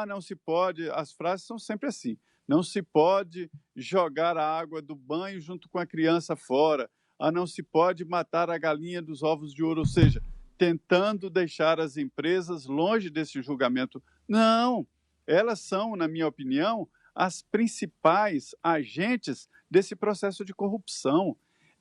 não se pode, as frases são sempre assim, não se pode jogar a água do banho junto com a criança fora, não se pode matar a galinha dos ovos de ouro, ou seja, tentando deixar as empresas longe desse julgamento. Não, elas são, na minha opinião, as principais agentes desse processo de corrupção.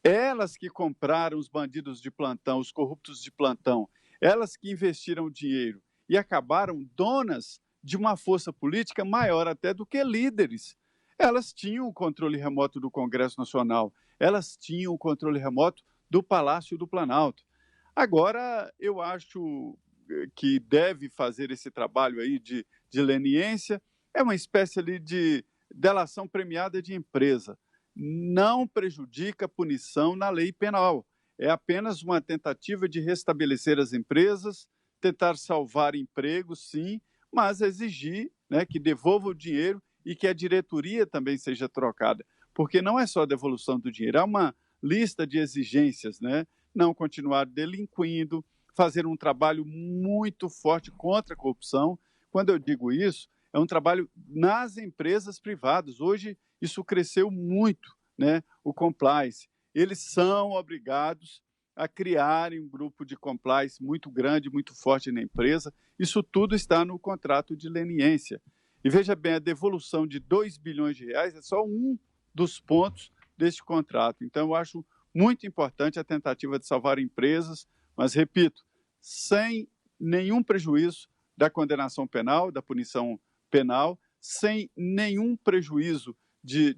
Elas que compraram os bandidos de plantão, os corruptos de plantão, elas que investiram dinheiro e acabaram donas de uma força política maior até do que líderes. Elas tinham o controle remoto do Congresso Nacional, elas tinham o controle remoto do Palácio do Planalto. Agora, eu acho que deve fazer esse trabalho aí de leniência, é uma espécie ali de delação premiada de empresa. Não prejudica a punição na lei penal. É apenas uma tentativa de restabelecer as empresas, tentar salvar empregos, sim, mas exigir, né, que devolva o dinheiro e que a diretoria também seja trocada. Porque não é só a devolução do dinheiro, há uma lista de exigências, né? Não continuar delinquindo, fazer um trabalho muito forte contra a corrupção. Quando eu digo isso, é um trabalho nas empresas privadas. Hoje, isso cresceu muito, né? O compliance. Eles são obrigados a criarem um grupo de compliance muito grande, muito forte na empresa. Isso tudo está no contrato de leniência. E veja bem, a devolução de 2 bilhões de reais é só um dos pontos deste contrato. Então, eu acho muito importante a tentativa de salvar empresas, mas, repito, sem nenhum prejuízo da condenação penal, da punição penal, sem nenhum prejuízo de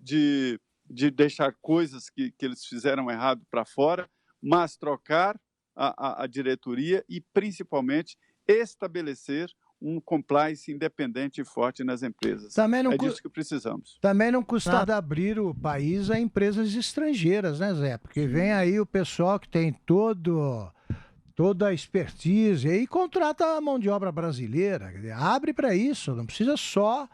deixar coisas que eles fizeram errado para fora, mas trocar a diretoria e, principalmente, estabelecer um compliance independente e forte nas empresas. É disso que precisamos. Também não custa nada abrir o país a empresas estrangeiras, né, Zé? Porque vem aí o pessoal que tem toda a expertise e contrata a mão de obra brasileira. Quer dizer, abre para isso, não precisa só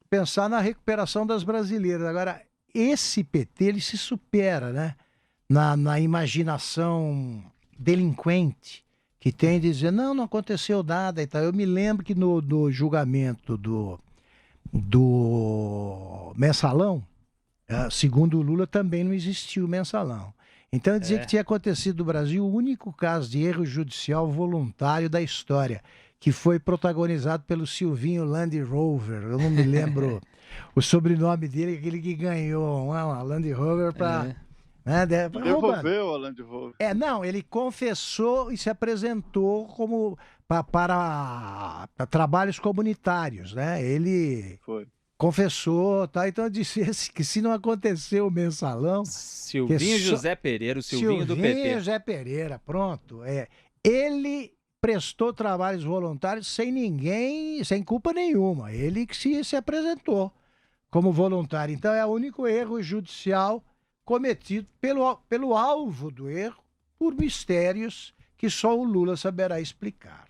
pensar na recuperação das brasileiras. Agora, esse PT, ele se supera, né? Na imaginação delinquente que tem de dizer, não aconteceu nada e tal. Eu me lembro que no julgamento do mensalão, segundo o Lula, também não existiu o mensalão. Então, dizer que tinha acontecido no Brasil o único caso de erro judicial voluntário da história, que foi protagonizado pelo Silvinho Land Rover. Eu não me lembro o sobrenome dele, aquele que ganhou uma Land Rover para Né? Devolveu, Alan de Volta. Não, ele confessou e se apresentou como para trabalhos comunitários, né? Ele confessou, tá? Então eu disse que se não aconteceu o mensalão... Silvinho José Pereira, o Silvinho do PT. Silvinho José Pereira, pronto. Ele prestou trabalhos voluntários sem culpa nenhuma. Ele que se apresentou como voluntário. Então é o único erro judicial cometido pelo alvo do erro, por mistérios que só o Lula saberá explicar.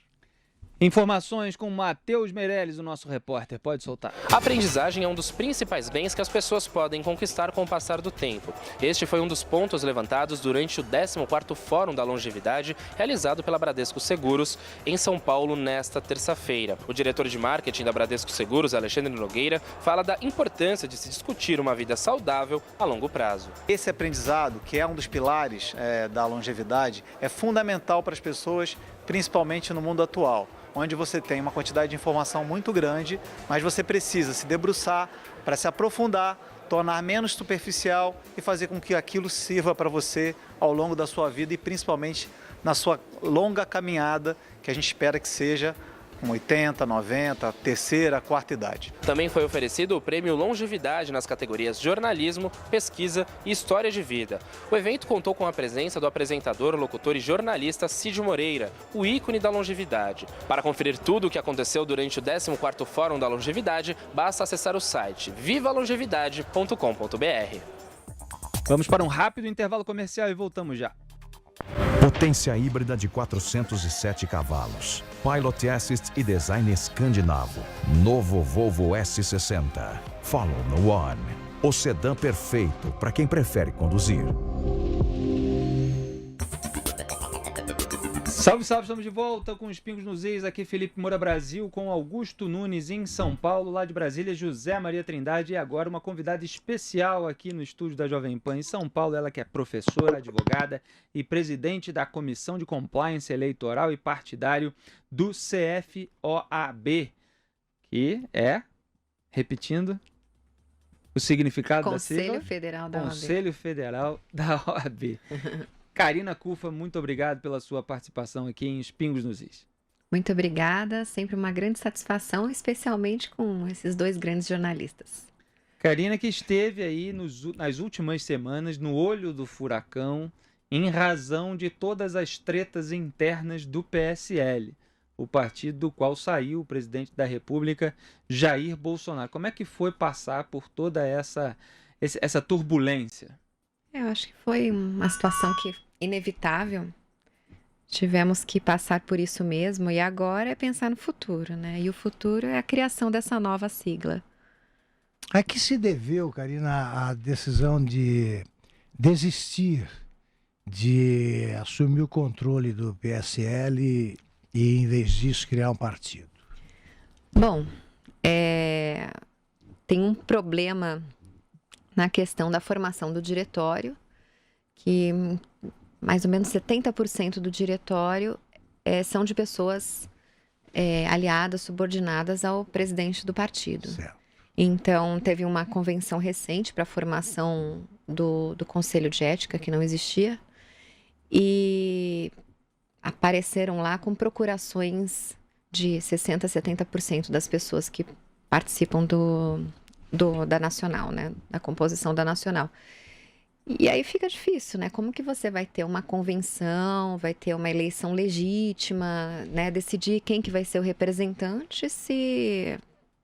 Informações com Matheus Meirelles, o nosso repórter. Pode soltar. A aprendizagem é um dos principais bens que as pessoas podem conquistar com o passar do tempo. Este foi um dos pontos levantados durante o 14º Fórum da Longevidade, realizado pela Bradesco Seguros, em São Paulo, nesta terça-feira. O diretor de marketing da Bradesco Seguros, Alexandre Nogueira, fala da importância de se discutir uma vida saudável a longo prazo. Esse aprendizado, que é um dos pilares da longevidade, é fundamental para as pessoas, principalmente no mundo atual, onde você tem uma quantidade de informação muito grande, mas você precisa se debruçar para se aprofundar, tornar menos superficial e fazer com que aquilo sirva para você ao longo da sua vida e principalmente na sua longa caminhada, que a gente espera que seja com 80, 90, terceira, quarta idade. Também foi oferecido o Prêmio Longevidade nas categorias Jornalismo, Pesquisa e História de Vida. O evento contou com a presença do apresentador, locutor e jornalista Cid Moreira, o ícone da longevidade. Para conferir tudo o que aconteceu durante o 14º Fórum da Longevidade, basta acessar o site vivalongevidade.com.br. Vamos para um rápido intervalo comercial e voltamos já. Potência híbrida de 407 cavalos. Pilot Assist e design escandinavo. Novo Volvo S60. Follow no One. O sedã perfeito para quem prefere conduzir. Salve, salve, estamos de volta com os Pingos nos Is, aqui Felipe Moura Brasil, com Augusto Nunes em São Paulo, lá de Brasília, José Maria Trindade, e agora uma convidada especial aqui no estúdio da Jovem Pan em São Paulo, ela que é professora, advogada e presidente da Comissão de Compliance Eleitoral e Partidário do CFOAB, que é, repetindo, o significado da sigla? Conselho Federal da OAB. Conselho Federal da OAB. Karina Cufa, muito obrigado pela sua participação aqui em Os Pingos nos Is. Muito obrigada, sempre uma grande satisfação, especialmente com esses dois grandes jornalistas. Karina que esteve aí nas últimas semanas no olho do furacão em razão de todas as tretas internas do PSL, o partido do qual saiu o presidente da República, Jair Bolsonaro. Como é que foi passar por toda essa turbulência? Eu acho que foi uma situação inevitável. Tivemos que passar por isso mesmo e agora é pensar no futuro, né? E o futuro é a criação dessa nova sigla. A que se deveu, Karina, a decisão de desistir de assumir o controle do PSL e, em vez disso, criar um partido? Bom, tem um problema na questão da formação do diretório, que mais ou menos 70% do diretório são de pessoas aliadas, subordinadas ao presidente do partido. Certo. Então, teve uma convenção recente para a formação do Conselho de Ética, que não existia, e apareceram lá com procurações de 60% a 70% das pessoas que participam da Nacional, né? Da composição da Nacional. E aí fica difícil, né? Como que você vai ter uma convenção, vai ter uma eleição legítima, né? Decidir quem que vai ser o representante se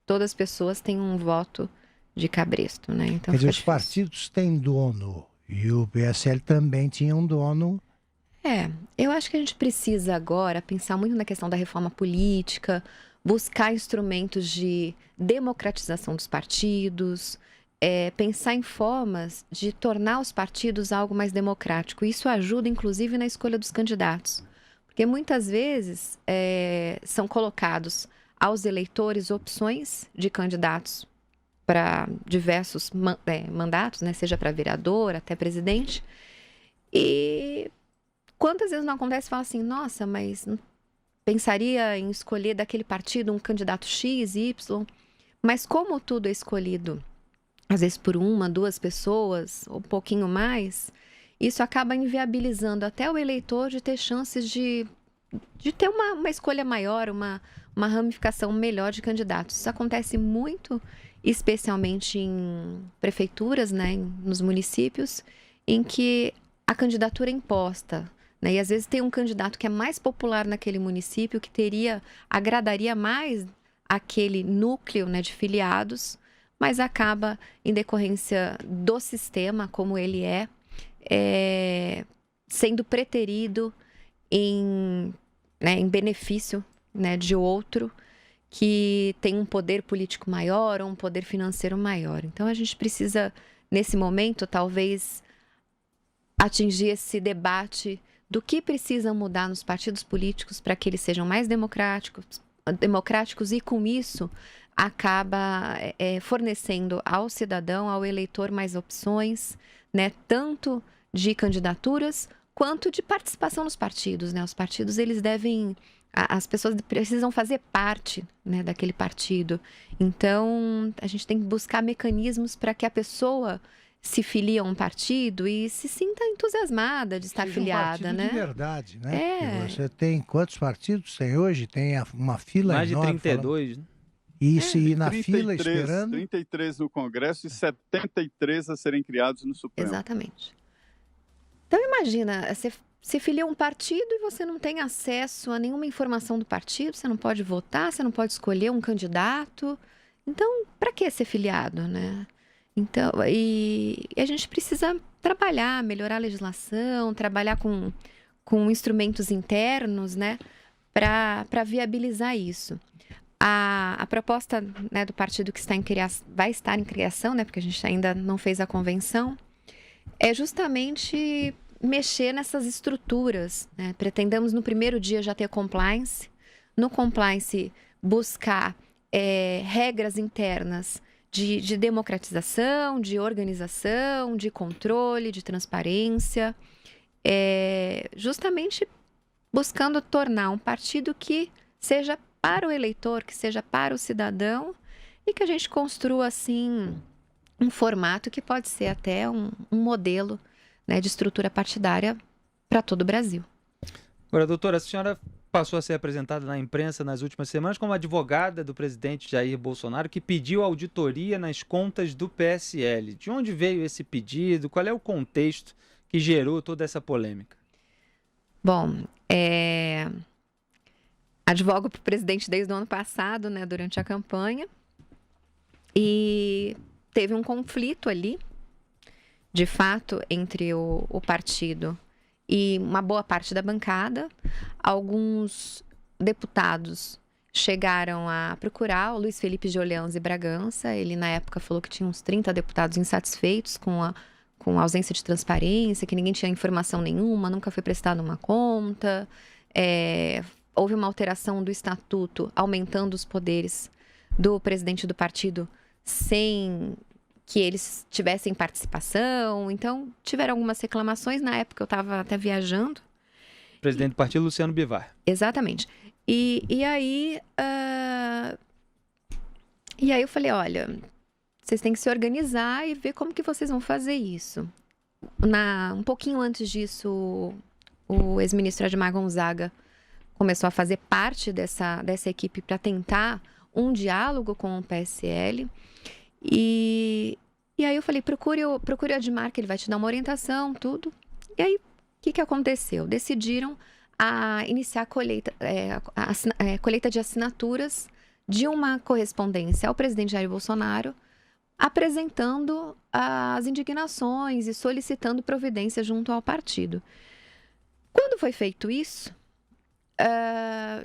todas as pessoas têm um voto de cabresto, né? Então, quer dizer, os partidos têm dono e o PSL também tinha um dono. Eu acho que a gente precisa agora pensar muito na questão da reforma política, buscar instrumentos de democratização dos partidos, pensar em formas de tornar os partidos algo mais democrático. Isso ajuda, inclusive, na escolha dos candidatos. Porque muitas vezes são colocados aos eleitores opções de candidatos para diversos mandatos, né? Seja para vereador, até presidente. E quantas vezes não acontece e fala assim, nossa, mas pensaria em escolher daquele partido um candidato X, Y, mas como tudo é escolhido, às vezes por uma, duas pessoas, ou um pouquinho mais, isso acaba inviabilizando até o eleitor de ter chances de ter uma escolha maior, uma ramificação melhor de candidatos. Isso acontece muito, especialmente em prefeituras, né, nos municípios, em que a candidatura é imposta, né, e às vezes tem um candidato que é mais popular naquele município, que agradaria mais aquele núcleo, né, de filiados, mas acaba, em decorrência do sistema, como ele sendo preterido em benefício, né, de outro que tem um poder político maior ou um poder financeiro maior. Então, a gente precisa, nesse momento, talvez atingir esse debate do que precisa mudar nos partidos políticos para que eles sejam mais democráticos e, com isso, acaba fornecendo ao cidadão, ao eleitor, mais opções, né, tanto de candidaturas quanto de participação nos partidos, né? Os partidos, eles devem... As pessoas precisam fazer parte, né, daquele partido. Então, a gente tem que buscar mecanismos para que a pessoa se filie a um partido e se sinta entusiasmada de estar filiada, um partido né? de verdade, né? Porque você tem quantos partidos tem hoje? Tem uma fila mais enorme. Mais de 32, né? Isso, e na 33, fila esperando... 33 no Congresso e 73 a serem criados no Supremo. Exatamente. Então, imagina, você se filia a um partido e você não tem acesso a nenhuma informação do partido, você não pode votar, você não pode escolher um candidato. Então, para que ser filiado, né? Então, e a gente precisa trabalhar, melhorar a legislação, trabalhar com instrumentos internos, né, para viabilizar isso. A proposta, né, do partido que vai estar em criação, né, porque a gente ainda não fez a convenção, é justamente mexer nessas estruturas, né? Pretendemos no primeiro dia já ter compliance, no compliance buscar regras internas de democratização, de organização, de controle, de transparência, justamente buscando tornar um partido que seja para o eleitor, que seja para o cidadão e que a gente construa, assim, um formato que pode ser até um modelo, né, de estrutura partidária para todo o Brasil. Agora, doutora, a senhora passou a ser apresentada na imprensa nas últimas semanas como advogada do presidente Jair Bolsonaro, que pediu auditoria nas contas do PSL. De onde veio esse pedido? Qual é o contexto que gerou toda essa polêmica? Bom, advogo para o presidente desde o ano passado, né, durante a campanha, e teve um conflito ali, de fato, entre o partido e uma boa parte da bancada. Alguns deputados chegaram a procurar o Luiz Felipe de Orleans e Bragança. Ele, na época, falou que tinha uns 30 deputados insatisfeitos com a ausência de transparência, que ninguém tinha informação nenhuma, nunca foi prestada uma conta. Houve uma alteração do estatuto, aumentando os poderes do presidente do partido sem que eles tivessem participação. Então, tiveram algumas reclamações. Na época, eu estava até viajando. Presidente do partido, Luciano Bivar. Exatamente. E aí eu falei, olha, vocês têm que se organizar e ver como que vocês vão fazer isso. Um pouquinho antes disso, o ex-ministro Admar Gonzaga começou a fazer parte dessa equipe para tentar um diálogo com o PSL. E aí eu falei, procure o Admar, que ele vai te dar uma orientação, tudo. E aí, o que aconteceu? Decidiram iniciar a colheita de assinaturas de uma correspondência ao presidente Jair Bolsonaro, apresentando as indignações e solicitando providência junto ao partido. Quando foi feito isso,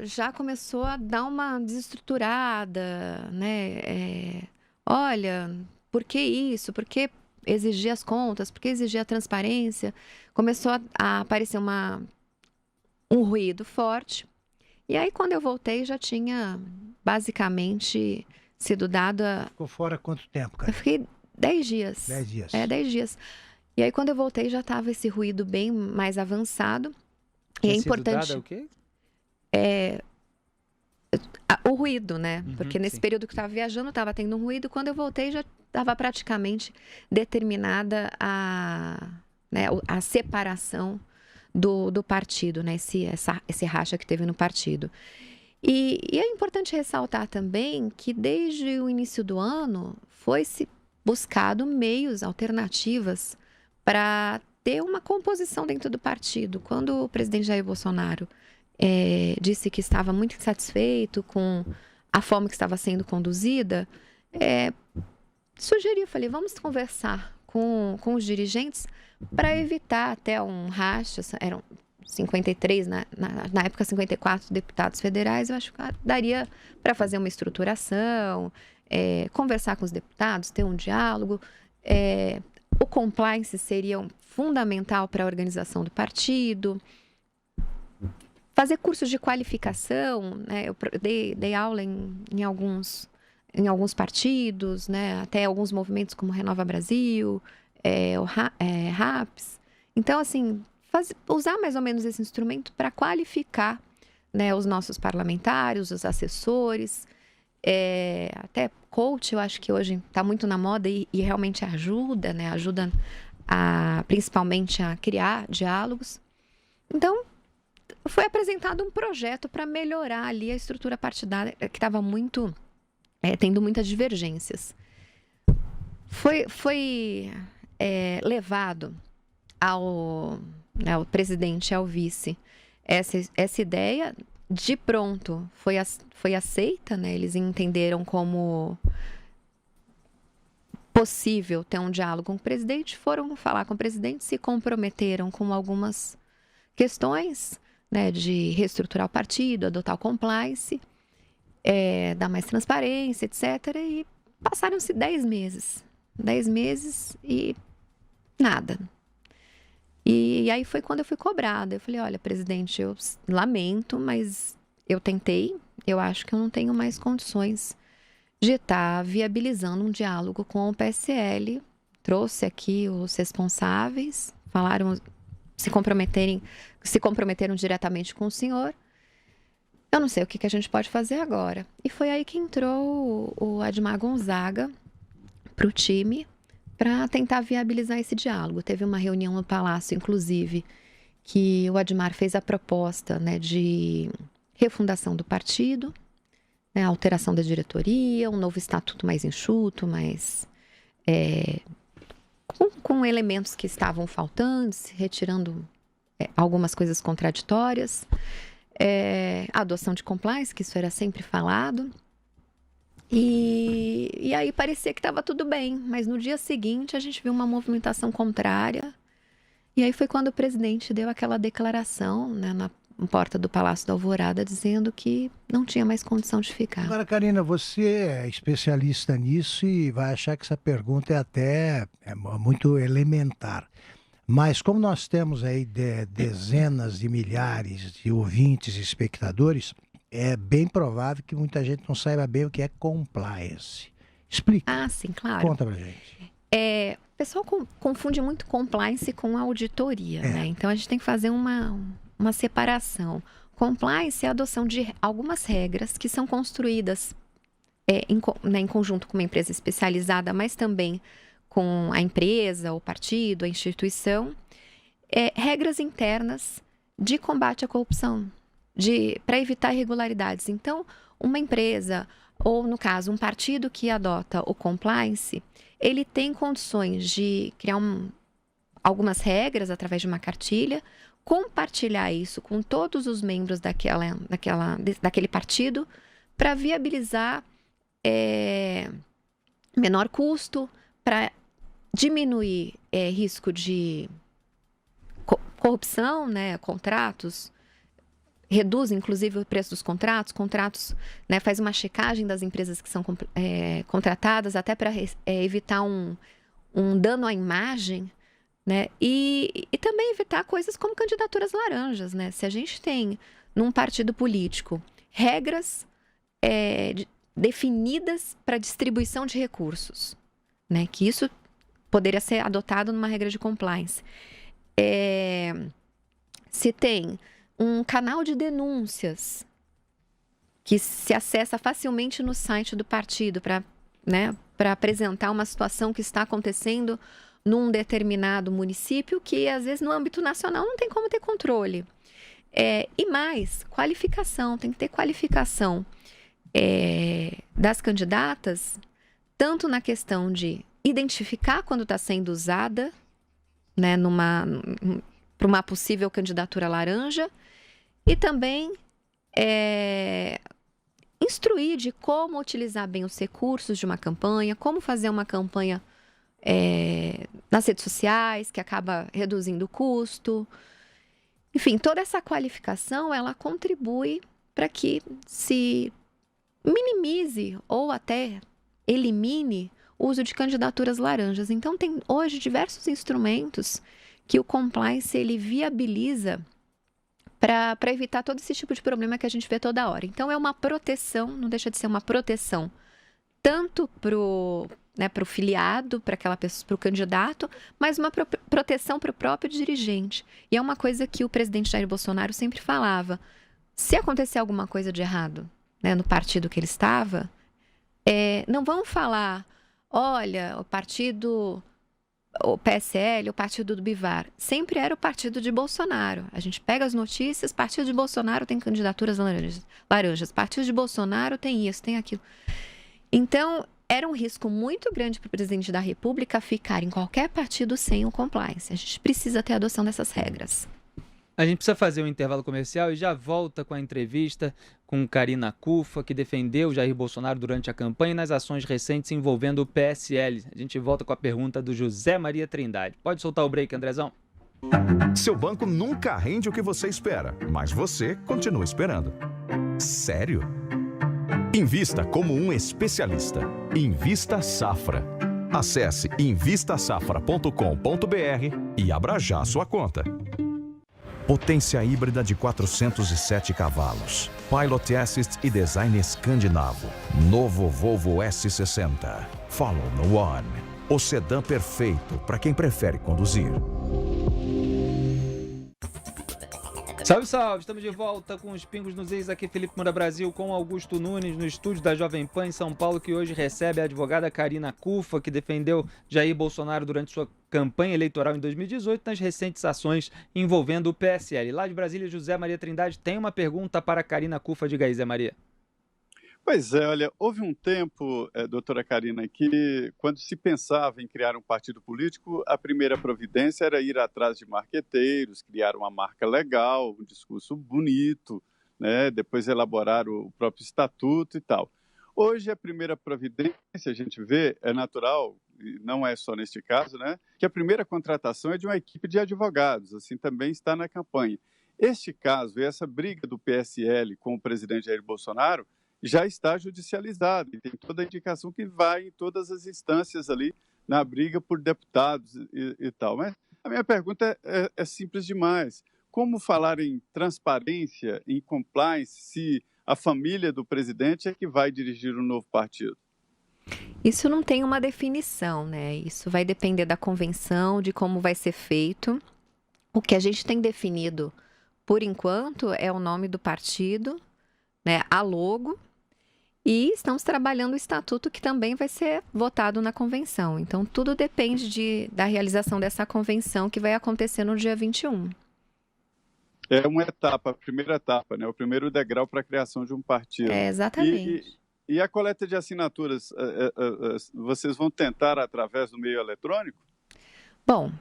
já começou a dar uma desestruturada, né? Olha, por que isso? Por que exigir as contas? Por que exigir a transparência? Começou a aparecer um ruído forte. E aí, quando eu voltei, já tinha basicamente sido dada... Ficou fora quanto tempo, cara? Eu fiquei 10 dias. 10 dias. 10 dias. E aí, quando eu voltei, já estava esse ruído bem mais avançado. E é importante... Dada o quê? O ruído, né? Porque nesse período que eu estava viajando, estava tendo um ruído. Quando eu voltei, já estava praticamente determinada né, a separação do partido, né, esse racha que teve no partido. E é importante ressaltar também que desde o início do ano foi-se buscado meios, alternativas para ter uma composição dentro do partido. Quando o presidente Jair Bolsonaro disse que estava muito insatisfeito com a forma que estava sendo conduzida, sugeri, falei, vamos conversar com os dirigentes para evitar até um racha. Eram 53, na época 54 deputados federais. Eu acho que daria para fazer uma estruturação, conversar com os deputados, ter um diálogo. O compliance seria fundamental para a organização do partido. Fazer cursos de qualificação, né? Eu dei aula em alguns partidos, né? Até alguns movimentos como Renova Brasil, o RAPS. Então, assim, usar mais ou menos esse instrumento para qualificar, né, os nossos parlamentares, os assessores. Até coach, eu acho que hoje está muito na moda e realmente ajuda, né? Ajuda principalmente a criar diálogos. Então, foi apresentado um projeto para melhorar ali a estrutura partidária, que estava tendo muitas divergências. Foi levado ao presidente e ao vice essa ideia. De pronto foi aceita, né? Eles entenderam como possível ter um diálogo com o presidente, foram falar com o presidente, se comprometeram com algumas questões, né, de reestruturar o partido, adotar o compliance, dar mais transparência, etc. E passaram-se 10 meses. 10 meses e nada. E aí foi quando eu fui cobrada. Eu falei, olha, presidente, eu lamento, mas eu tentei. Eu acho que eu não tenho mais condições de estar viabilizando um diálogo com o PSL. Trouxe aqui os responsáveis, se comprometeram diretamente com o senhor. Eu não sei o que a gente pode fazer agora. E foi aí que entrou o Admar Gonzaga para o time, para tentar viabilizar esse diálogo. Teve uma reunião no Palácio, inclusive, que o Admar fez a proposta, né, de refundação do partido, né, alteração da diretoria, um novo estatuto mais enxuto, mais com elementos que estavam faltando, retirando algumas coisas contraditórias, a adoção de compliance, que isso era sempre falado. E aí parecia que estava tudo bem, mas no dia seguinte a gente viu uma movimentação contrária. E aí foi quando o presidente deu aquela declaração, né, na porta do Palácio da Alvorada, dizendo que não tinha mais condição de ficar. Agora, Karina, você é especialista nisso e vai achar que essa pergunta é muito elementar. Mas como nós temos aí dezenas de milhares de ouvintes e espectadores, é bem provável que muita gente não saiba bem o que é compliance. Explica. Ah, sim, claro. Conta pra gente. O pessoal confunde muito compliance com auditoria, né? Então a gente tem que fazer uma separação. Compliance é a adoção de algumas regras que são construídas em conjunto com uma empresa especializada, mas também com a empresa, o partido, a instituição. Regras internas de combate à corrupção, para evitar irregularidades. Então, uma empresa, ou no caso, um partido que adota o compliance, ele tem condições de criar algumas regras através de uma cartilha, compartilhar isso com todos os membros daquele partido, para viabilizar menor custo, para diminuir risco de corrupção, né, contratos. Reduz, inclusive, o preço dos contratos, né, faz uma checagem das empresas que são contratadas, até para evitar um dano à imagem, né, e também evitar coisas como candidaturas laranjas, né? Se a gente tem, num partido político, regras definidas para distribuição de recursos, né, que isso poderia ser adotado numa regra de compliance. Se tem um canal de denúncias que se acessa facilmente no site do partido para apresentar uma situação que está acontecendo num determinado município que, às vezes, no âmbito nacional não tem como ter controle. E mais, qualificação, tem que ter qualificação das candidatas, tanto na questão de identificar quando está sendo usada, né, para uma possível candidatura laranja, e também instruir de como utilizar bem os recursos de uma campanha, como fazer uma campanha nas redes sociais, que acaba reduzindo o custo. Enfim, toda essa qualificação, ela contribui para que se minimize ou até elimine o uso de candidaturas laranjas. Então, tem hoje diversos instrumentos que o compliance ele viabiliza para evitar todo esse tipo de problema que a gente vê toda hora. Então, é uma proteção, não deixa de ser uma proteção, tanto para o filiado, para aquela pessoa, para o candidato, mas uma proteção para o próprio dirigente. E é uma coisa que o presidente Jair Bolsonaro sempre falava: se acontecer alguma coisa de errado, né, no partido que ele estava, não vão falar, olha, o PSL, o partido do Bivar, sempre era o partido de Bolsonaro. A gente pega as notícias, partido de Bolsonaro tem candidaturas laranjas, partido de Bolsonaro tem isso, tem aquilo. Então, era um risco muito grande para o presidente da República ficar em qualquer partido sem o compliance. A gente precisa ter a adoção dessas regras. A gente precisa fazer um intervalo comercial e já volta com a entrevista com Karina Cufa, que defendeu Jair Bolsonaro durante a campanha e nas ações recentes envolvendo o PSL. A gente volta com a pergunta do José Maria Trindade. Pode soltar o break, Andrezão? Seu banco nunca rende o que você espera, mas você continua esperando. Sério? Invista como um especialista. Invista Safra. Acesse invistasafra.com.br e abra já sua conta. Potência híbrida de 407 cavalos. Pilot Assist e design escandinavo. Novo Volvo S60. Follow no One. O sedã perfeito para quem prefere conduzir. Salve, salve! Estamos de volta com os Pingos nos Is, aqui Felipe Moura Brasil com Augusto Nunes no estúdio da Jovem Pan em São Paulo, que hoje recebe a advogada Karina Cufa, que defendeu Jair Bolsonaro durante sua campanha eleitoral em 2018 nas recentes ações envolvendo o PSL. Lá de Brasília, José Maria Trindade tem uma pergunta para a Karina Cufa. Diga aí, Zé Maria. Pois é, olha, houve um tempo, doutora Karina, que quando se pensava em criar um partido político, a primeira providência era ir atrás de marqueteiros, criar uma marca legal, um discurso bonito, né? Depois elaborar o próprio estatuto e tal. Hoje, a primeira providência, a gente vê, é natural, e não é só neste caso, né? Que a primeira contratação é de uma equipe de advogados, assim também está na campanha. Este caso, essa briga do PSL com o presidente Jair Bolsonaro, já está judicializado e tem toda a indicação que vai em todas as instâncias ali na briga por deputados e tal. Mas a minha pergunta é simples demais. Como falar em transparência, em compliance, se a família do presidente é que vai dirigir um novo partido? Isso não tem uma definição, né? Isso vai depender da convenção, de como vai ser feito. O que a gente tem definido, por enquanto, é o nome do partido, né? A logo. E estamos trabalhando o estatuto que também vai ser votado na convenção. Então, tudo depende da realização dessa convenção que vai acontecer no dia 21. É uma etapa, a primeira etapa, né? O primeiro degrau para a criação de um partido. Exatamente. E a coleta de assinaturas, vocês vão tentar através do meio eletrônico? Bom,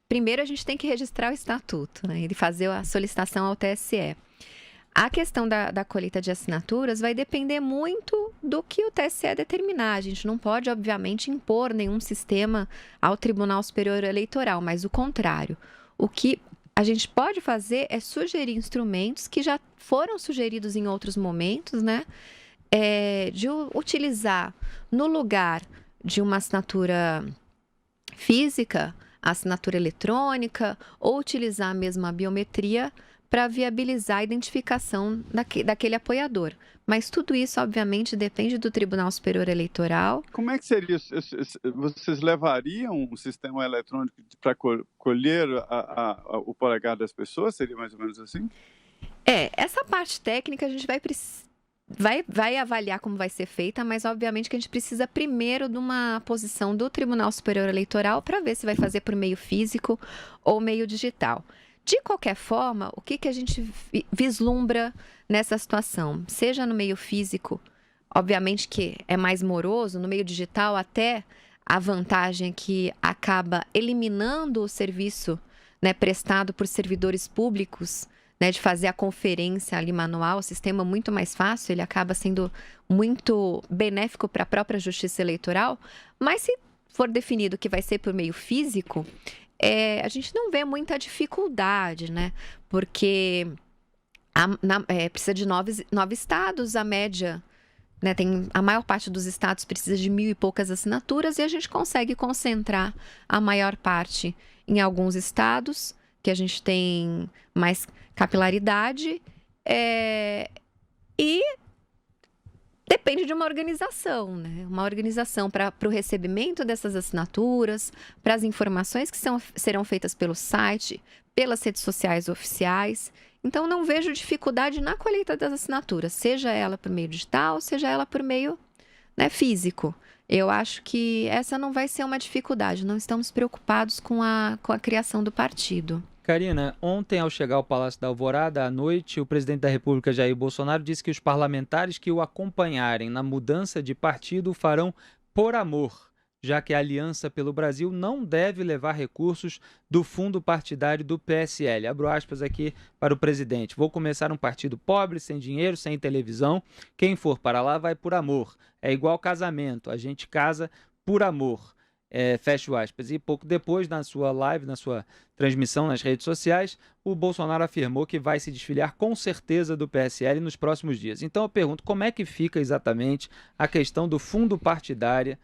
primeiro a gente tem que registrar o estatuto, né? E fazer a solicitação ao TSE. A questão da colheita de assinaturas vai depender muito do que o TSE determinar. A gente não pode, obviamente, impor nenhum sistema ao Tribunal Superior Eleitoral, mas o contrário. O que a gente pode fazer é sugerir instrumentos que já foram sugeridos em outros momentos, né? De utilizar, no lugar de uma assinatura física, a assinatura eletrônica, ou utilizar mesmo a biometria para viabilizar a identificação daquele apoiador. Mas tudo isso, obviamente, depende do Tribunal Superior Eleitoral. Como é que seria? Vocês levariam um sistema eletrônico para colher o polegar das pessoas? Seria mais ou menos assim? Essa parte técnica a gente vai vai avaliar como vai ser feita, mas obviamente que a gente precisa primeiro de uma posição do Tribunal Superior Eleitoral para ver se vai fazer por meio físico ou meio digital. De qualquer forma, o que a gente vislumbra nessa situação? Seja no meio físico, obviamente que é mais moroso, no meio digital até a vantagem que acaba eliminando o serviço, né, prestado por servidores públicos, né, de fazer a conferência ali manual, o sistema muito mais fácil, ele acaba sendo muito benéfico para a própria justiça eleitoral, mas se for definido que vai ser por meio físico, a gente não vê muita dificuldade, né, porque precisa de 9 estados, a média, né, a maior parte dos estados precisa de 1.000 e poucas assinaturas e a gente consegue concentrar a maior parte em alguns estados, que a gente tem mais capilaridade, e depende de uma organização, né? Uma organização para o recebimento dessas assinaturas, para as informações que serão feitas pelo site, pelas redes sociais oficiais. Então, não vejo dificuldade na colheita das assinaturas, seja ela por meio digital, seja ela por meio, né, físico. Eu acho que essa não vai ser uma dificuldade, não estamos preocupados com a criação do partido. Karina, ontem ao chegar ao Palácio da Alvorada, à noite, o presidente da República, Jair Bolsonaro, disse que os parlamentares que o acompanharem na mudança de partido o farão por amor, já que a Aliança pelo Brasil não deve levar recursos do fundo partidário do PSL. Abro aspas aqui para o presidente. Vou começar um partido pobre, sem dinheiro, sem televisão. Quem for para lá vai por amor. É igual casamento, a gente casa por amor. Fecho aspas. E pouco depois, na sua live, na sua transmissão nas redes sociais, o Bolsonaro afirmou que vai se desfiliar com certeza do PSL nos próximos dias. Então eu pergunto, como é que fica exatamente a questão do fundo partidário,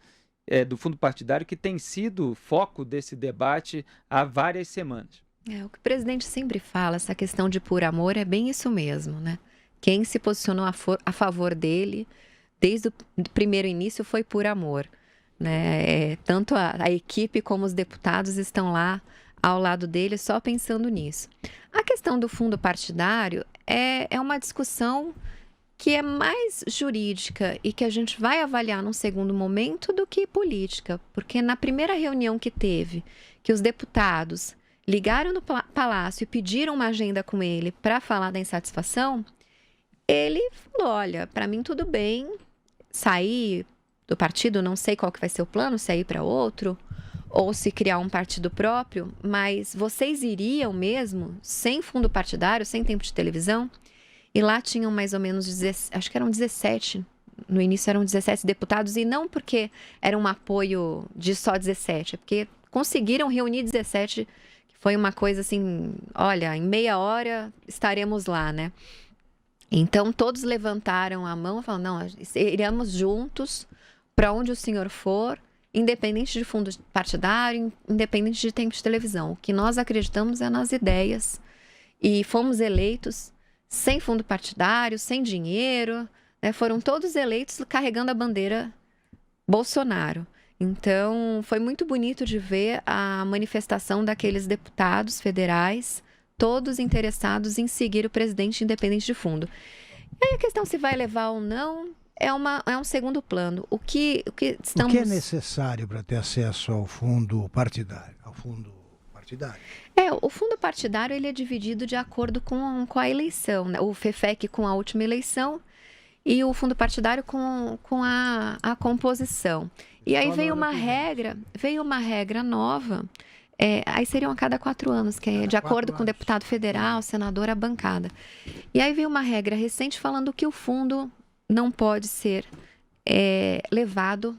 que tem sido foco desse debate há várias semanas? O que o presidente sempre fala, essa questão de por amor, é bem isso mesmo, né? Quem se posicionou a favor dele, desde o primeiro início, foi por amor. Né? Tanto a equipe como os deputados estão lá ao lado dele só pensando nisso. A questão do fundo partidário é uma discussão que é mais jurídica e que a gente vai avaliar num segundo momento do que política, porque na primeira reunião que teve, que os deputados ligaram no Palácio e pediram uma agenda com ele para falar da insatisfação, ele falou, olha, para mim tudo bem sair do partido, não sei qual que vai ser o plano, se é ir para outro, ou se criar um partido próprio, mas vocês iriam mesmo, sem fundo partidário, sem tempo de televisão? E lá tinham mais ou menos, acho que eram 17, no início eram 17 deputados, e não porque era um apoio de só 17, é porque conseguiram reunir 17, que foi uma coisa assim, olha, em meia hora estaremos lá, né? Então todos levantaram a mão e falaram, não, iremos juntos para onde o senhor for, independente de fundo partidário, independente de tempo de televisão. O que nós acreditamos é nas ideias. E fomos eleitos sem fundo partidário, sem dinheiro, né? Foram todos eleitos carregando a bandeira Bolsonaro. Então, foi muito bonito de ver a manifestação daqueles deputados federais, todos interessados em seguir o presidente independente de fundo. E aí a questão se vai levar ou não é um segundo plano. O que é necessário para ter acesso ao fundo partidário? O fundo partidário ele é dividido de acordo com a eleição, né? O FEFEC com a última eleição e o fundo partidário com a composição. E aí veio uma regra nova, aí seriam a cada 4 anos, que é de acordo com o deputado federal, senador, a bancada. E aí veio uma regra recente falando que o fundo não pode ser levado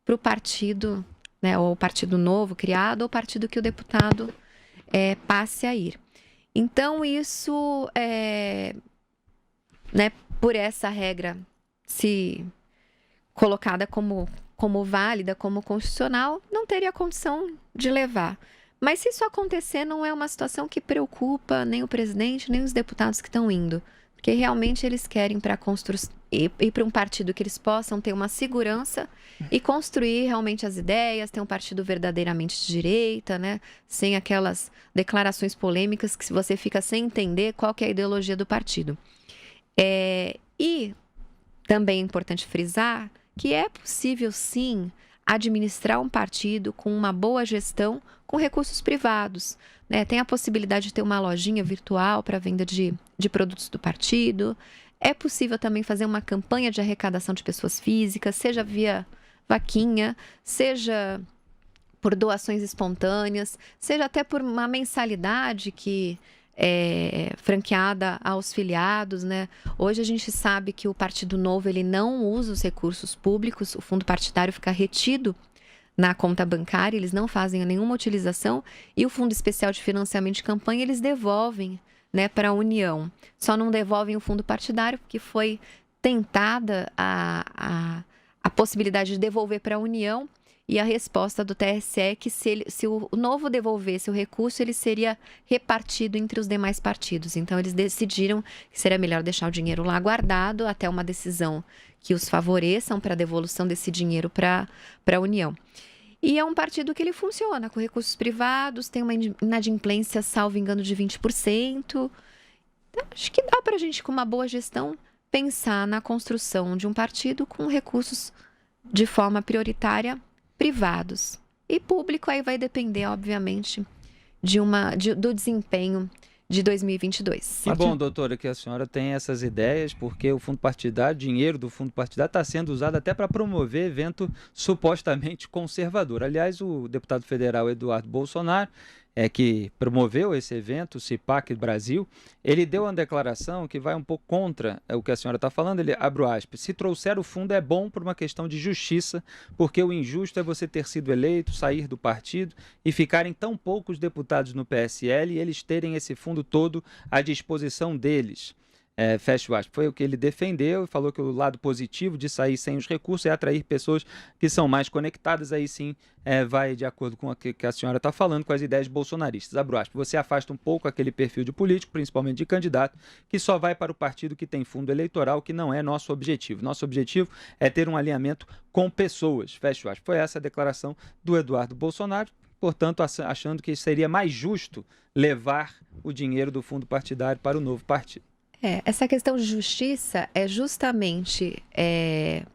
para o partido, né, ou o partido novo criado, ou o partido que o deputado passe a ir. Então, isso, né, por essa regra se colocada como válida, como constitucional, não teria condição de levar. Mas se isso acontecer, não é uma situação que preocupa nem o presidente, nem os deputados que estão indo. Porque realmente eles querem ir para um partido que eles possam ter uma segurança e construir realmente as ideias, ter um partido verdadeiramente de direita, né? Sem aquelas declarações polêmicas que você fica sem entender qual que é a ideologia do partido. E também é importante frisar que é possível, sim, administrar um partido com uma boa gestão com recursos privados, né? Tem a possibilidade de ter uma lojinha virtual para venda de produtos do partido. É possível também fazer uma campanha de arrecadação de pessoas físicas, seja via vaquinha, seja por doações espontâneas, seja até por uma mensalidade que é franqueada aos filiados, né? Hoje a gente sabe que o Partido Novo ele não usa os recursos públicos, o fundo partidário fica retido na conta bancária, eles não fazem nenhuma utilização, e o Fundo Especial de Financiamento de Campanha eles devolvem, né, para a União. Só não devolvem o fundo partidário porque foi tentada a possibilidade de devolver para a União, e a resposta do TSE é que se o Novo devolvesse o recurso, ele seria repartido entre os demais partidos. Então, eles decidiram que seria melhor deixar o dinheiro lá guardado até uma decisão que os favoreçam para a devolução desse dinheiro para a União. E é um partido que ele funciona com recursos privados, tem uma inadimplência, salvo engano, de 20%. Então, acho que dá para a gente, com uma boa gestão, pensar na construção de um partido com recursos de forma prioritária privados. E público aí vai depender, obviamente, do desempenho de 2022. Que bom, doutora, que a senhora tem essas ideias, porque o fundo partidário, dinheiro do fundo partidário está sendo usado até para promover evento supostamente conservador. Aliás, o deputado federal Eduardo Bolsonaro, que promoveu esse evento, o CIPAC Brasil, ele deu uma declaração que vai um pouco contra o que a senhora está falando. Ele, abre aspas, se trouxer o fundo é bom por uma questão de justiça, porque o injusto é você ter sido eleito, sair do partido e ficarem tão poucos deputados no PSL e eles terem esse fundo todo à disposição deles. Fecha o aspas. Foi o que ele defendeu e falou que o lado positivo de sair sem os recursos é atrair pessoas que são mais conectadas. Aí sim vai de acordo com o que a senhora está falando, com as ideias bolsonaristas. Abro aspas. Você afasta um pouco aquele perfil de político, principalmente de candidato, que só vai para o partido que tem fundo eleitoral, que não é nosso objetivo. Nosso objetivo é ter um alinhamento com pessoas. Fecha o aspas. Foi essa a declaração do Eduardo Bolsonaro, portanto, achando que seria mais justo levar o dinheiro do fundo partidário para o novo partido. Essa questão de justiça é justamente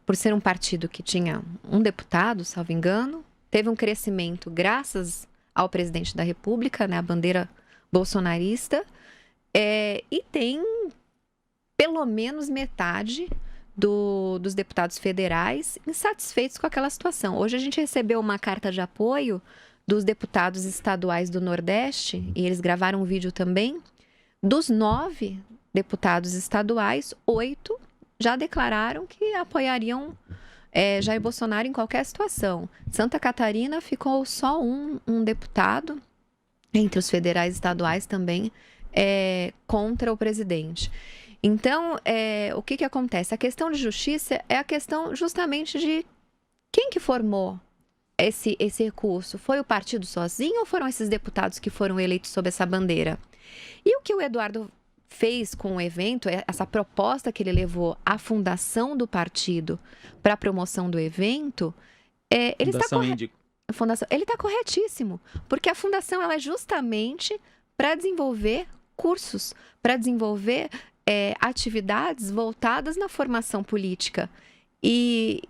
por ser um partido que tinha um deputado, salvo engano, teve um crescimento graças ao presidente da República, né, a bandeira bolsonarista, e tem pelo menos metade dos deputados federais insatisfeitos com aquela situação. Hoje a gente recebeu uma carta de apoio dos deputados estaduais do Nordeste, e eles gravaram um vídeo também. Dos 9 deputados estaduais, 8 já declararam que apoiariam Jair Bolsonaro em qualquer situação. Santa Catarina ficou só um deputado, entre os federais e estaduais também, contra o presidente. Então, o que acontece? A questão de justiça é a questão justamente de quem que formou esse recurso. Foi o partido sozinho ou foram esses deputados que foram eleitos sob essa bandeira? E o que o Eduardo fez com o evento, essa proposta que ele levou à fundação do partido para a promoção do evento, ele está corretíssimo, porque a fundação ela é justamente para desenvolver cursos, para desenvolver atividades voltadas na formação política. E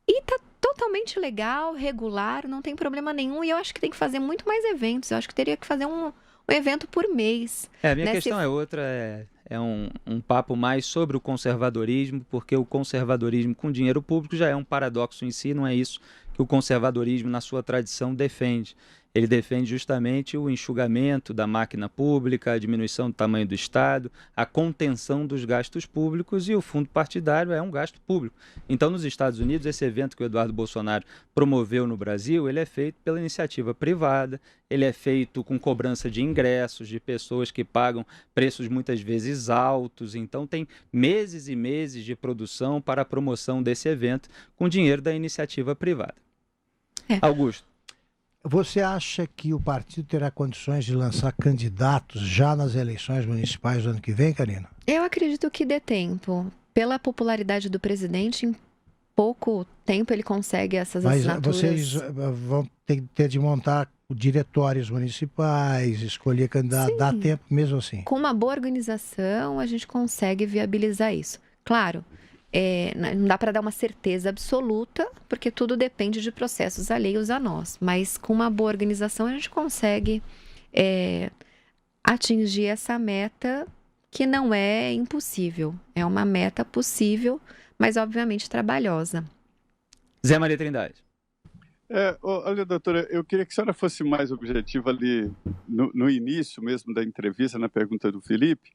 está totalmente legal, regular, não tem problema nenhum, e eu acho que tem que fazer muito mais eventos, eu acho que teria que fazer um evento por mês. A minha questão é outra, é um papo mais sobre o conservadorismo, porque o conservadorismo com dinheiro público já é um paradoxo em si, não é isso que o conservadorismo, na sua tradição, defende. Ele defende justamente o enxugamento da máquina pública, a diminuição do tamanho do Estado, a contenção dos gastos públicos, e o fundo partidário é um gasto público. Então, nos Estados Unidos, esse evento que o Eduardo Bolsonaro promoveu no Brasil, ele é feito pela iniciativa privada, ele é feito com cobrança de ingressos, de pessoas que pagam preços muitas vezes altos. Então, tem meses e meses de produção para a promoção desse evento com dinheiro da iniciativa privada. Augusto. Você acha que o partido terá condições de lançar candidatos já nas eleições municipais do ano que vem, Karina? Eu acredito que dê tempo. Pela popularidade do presidente, em pouco tempo ele consegue essas assinaturas. Mas vocês vão ter de montar diretórios municipais, escolher candidato, Sim. dá tempo mesmo assim? Com uma boa organização, a gente consegue viabilizar isso. Claro, não dá para dar uma certeza absoluta, porque tudo depende de processos alheios a nós. Mas com uma boa organização a gente consegue atingir essa meta, que não é impossível. É uma meta possível, mas obviamente trabalhosa. Zé Maria Trindade. Olha, doutora, eu queria que a senhora fosse mais objetiva ali no início mesmo da entrevista, na pergunta do Felipe.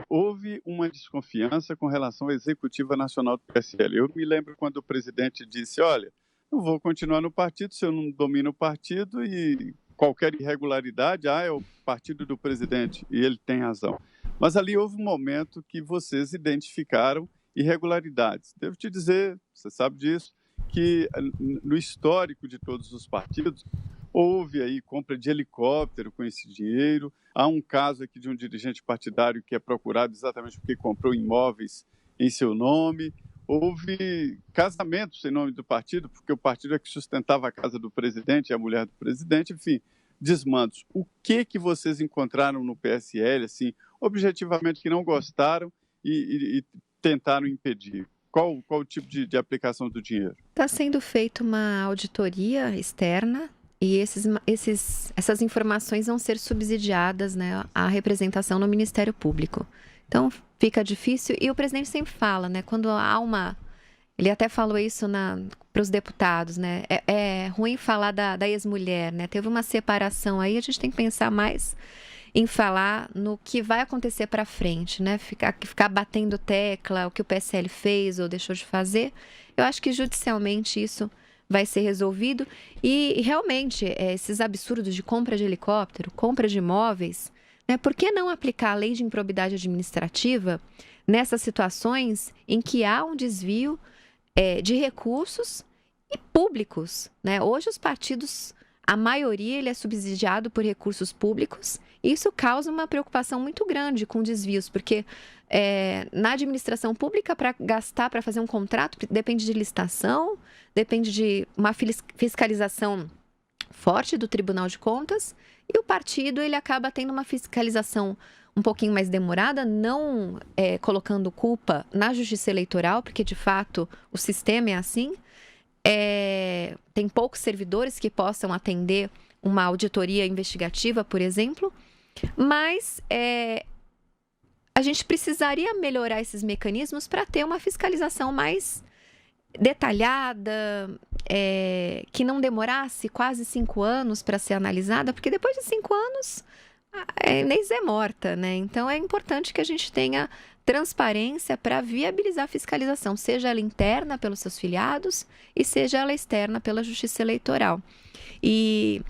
Houve uma desconfiança com relação à executiva nacional do PSL. Eu me lembro quando o presidente disse, olha, não vou continuar no partido se eu não domino o partido e qualquer irregularidade, é o partido do presidente, e ele tem razão. Mas ali houve um momento que vocês identificaram irregularidades. Devo te dizer, você sabe disso, que no histórico de todos os partidos, houve aí compra de helicóptero com esse dinheiro. Há um caso aqui de um dirigente partidário que é procurado exatamente porque comprou imóveis em seu nome. Houve casamentos em nome do partido, porque o partido é que sustentava a casa do presidente e a mulher do presidente, enfim, desmandos. O que vocês encontraram no PSL, assim, objetivamente, que não gostaram e tentaram impedir? Qual o tipo de aplicação do dinheiro? Está sendo feita uma auditoria externa e essas informações vão ser subsidiadas, né, à representação no Ministério Público. Então, fica difícil. E o presidente sempre fala, né, quando há uma... Ele até falou isso para os deputados, né? É ruim falar da ex-mulher, né? Teve uma separação aí, a gente tem que pensar mais em falar no que vai acontecer para frente, né? Ficar batendo tecla, o que o PSL fez ou deixou de fazer. Eu acho que judicialmente isso vai ser resolvido. E realmente, esses absurdos de compra de helicóptero, compra de imóveis, né? Por que não aplicar a lei de improbidade administrativa nessas situações em que há um desvio de recursos e públicos, né? Hoje os partidos, a maioria, ele é subsidiado por recursos públicos, e isso causa uma preocupação muito grande com desvios, porque na administração pública, para gastar, para fazer um contrato, depende de licitação, depende de uma fiscalização forte do Tribunal de Contas, e o partido ele acaba tendo uma fiscalização um pouquinho mais demorada, não colocando culpa na Justiça Eleitoral, porque de fato o sistema é assim. Tem poucos servidores que possam atender uma auditoria investigativa, por exemplo, mas a gente precisaria melhorar esses mecanismos para ter uma fiscalização mais detalhada, que não demorasse quase 5 anos para ser analisada, porque depois de 5 anos a Inês é morta, né? Então é importante que a gente tenha transparência para viabilizar a fiscalização, seja ela interna pelos seus filiados e seja ela externa pela Justiça Eleitoral. E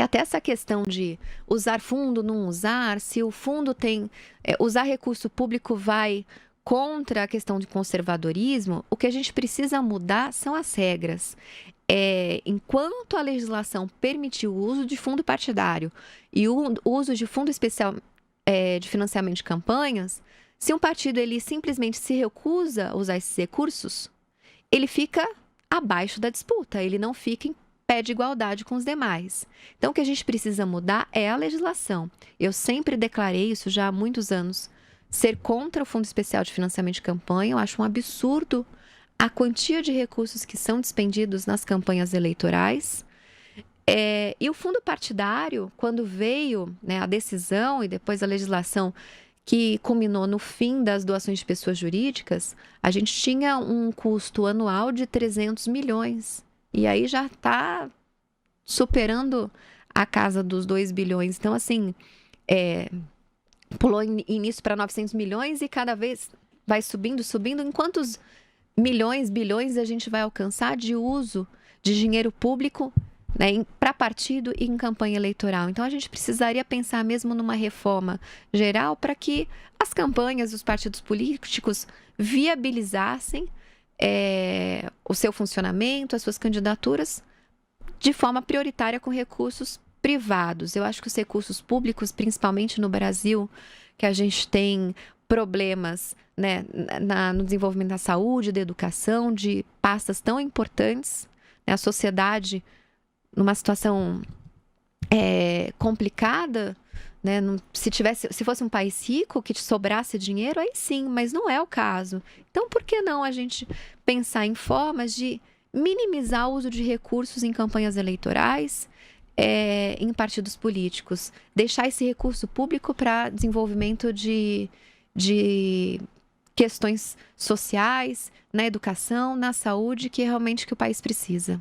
até essa questão de usar fundo, não usar, se o fundo tem... usar recurso público vai contra a questão de conservadorismo, o que a gente precisa mudar são as regras. Enquanto a legislação permitir o uso de fundo partidário e o uso de fundo especial de financiamento de campanhas, se um partido ele simplesmente se recusa a usar esses recursos, ele fica abaixo da disputa, ele não fica em pé de igualdade com os demais. Então, o que a gente precisa mudar é a legislação. Eu sempre declarei isso já há muitos anos, ser contra o Fundo Especial de Financiamento de Campanha. Eu acho um absurdo a quantia de recursos que são despendidos nas campanhas eleitorais. E o fundo partidário, quando veio, né, a decisão e depois a legislação que culminou no fim das doações de pessoas jurídicas, a gente tinha um custo anual de 300 milhões. E aí já está superando a casa dos 2 bilhões. Então, assim, pulou início para 900 milhões e cada vez vai subindo. Em quantos bilhões a gente vai alcançar de uso de dinheiro público, né, para partido e em campanha eleitoral? Então, a gente precisaria pensar mesmo numa reforma geral para que as campanhas, os partidos políticos viabilizassem o seu funcionamento, as suas candidaturas de forma prioritária com recursos privados. Eu acho que os recursos públicos, principalmente no Brasil, que a gente tem problemas, né, no desenvolvimento da saúde, da educação, de pastas tão importantes, né, a sociedade numa situação complicada, né? Se fosse um país rico que te sobrasse dinheiro, aí sim, mas não é o caso. Então, por que não a gente pensar em formas de minimizar o uso de recursos em campanhas eleitorais, em partidos políticos? Deixar esse recurso público para desenvolvimento de questões sociais, na educação, na saúde, que é realmente que o país precisa.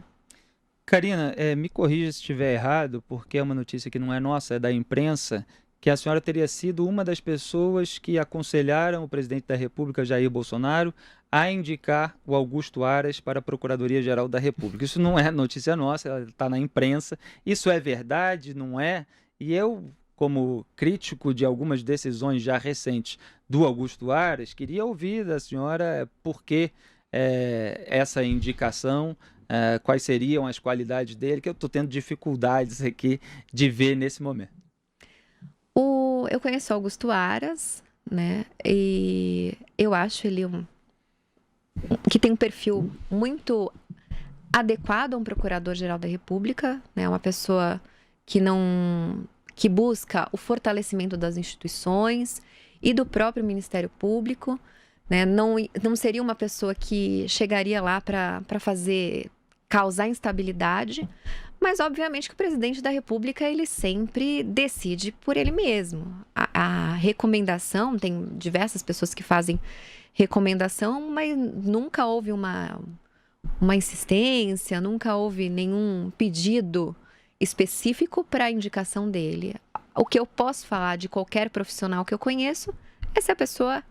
Karina, me corrija se estiver errado, porque é uma notícia que não é nossa, é da imprensa, que a senhora teria sido uma das pessoas que aconselharam o presidente da República, Jair Bolsonaro, a indicar o Augusto Aras para a Procuradoria-Geral da República. Isso não é notícia nossa, ela está na imprensa. Isso é verdade, não é? E eu, como crítico de algumas decisões já recentes do Augusto Aras, queria ouvir da senhora por que essa indicação, quais seriam as qualidades dele, que eu estou tendo dificuldades aqui de ver nesse momento. Eu conheço o Augusto Aras, né? E eu acho ele que tem um perfil muito adequado a um procurador-geral da República, né? Uma pessoa que busca o fortalecimento das instituições e do próprio Ministério Público, né? Não seria uma pessoa que chegaria lá para causar instabilidade, mas obviamente que o presidente da República ele sempre decide por ele mesmo. A recomendação, tem diversas pessoas que fazem recomendação, mas nunca houve uma insistência, nunca houve nenhum pedido específico para a indicação dele. O que eu posso falar de qualquer profissional que eu conheço é se a pessoa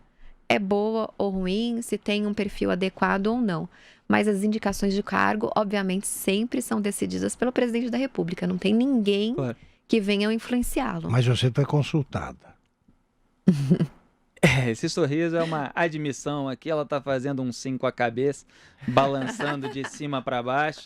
é boa ou ruim, se tem um perfil adequado ou não. Mas as indicações de cargo, obviamente, sempre são decididas pelo presidente da República. Não tem ninguém que venha influenciá-lo. Mas você foi consultada. Esse sorriso é uma admissão aqui. Ela está fazendo um sim com a cabeça, balançando de cima para baixo.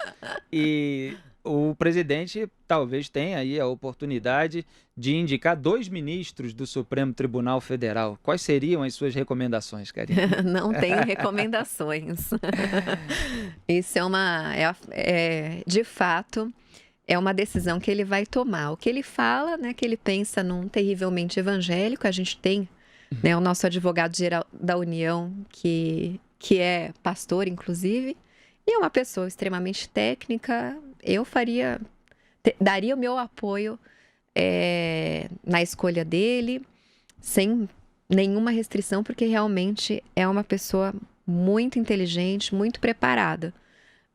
E o presidente talvez tenha aí a oportunidade de indicar 2 ministros do Supremo Tribunal Federal. Quais seriam as suas recomendações, Karina? Não tenho recomendações. Isso de fato, é uma decisão que ele vai tomar. O que ele fala, né, que ele pensa num terrivelmente evangélico. A gente tem, né, o nosso advogado-geral da União, que é pastor, inclusive, e é uma pessoa extremamente técnica. Eu daria o meu apoio na escolha dele, sem nenhuma restrição, porque realmente é uma pessoa muito inteligente, muito preparada.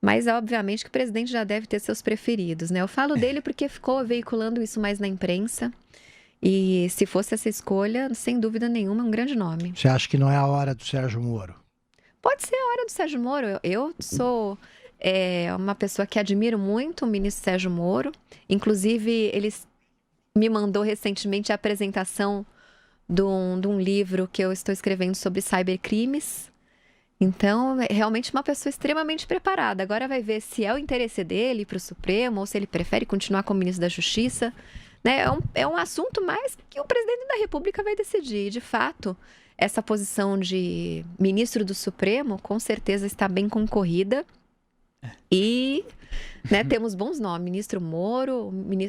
Mas, obviamente, que o presidente já deve ter seus preferidos, né? Eu falo dele porque ficou veiculando isso mais na imprensa. E se fosse essa escolha, sem dúvida nenhuma, é um grande nome. Você acha que não é a hora do Sérgio Moro? Pode ser a hora do Sérgio Moro. Eu sou uma pessoa que admiro muito o ministro Sérgio Moro. Inclusive, ele me mandou recentemente a apresentação de um livro que eu estou escrevendo sobre cybercrimes. Então, é realmente uma pessoa extremamente preparada. Agora vai ver se é o interesse dele para o Supremo ou se ele prefere continuar como ministro da Justiça. Né? É um assunto mais que o presidente da República vai decidir. De fato, essa posição de ministro do Supremo com certeza está bem concorrida. E, né, temos bons nomes. Ministro Moro,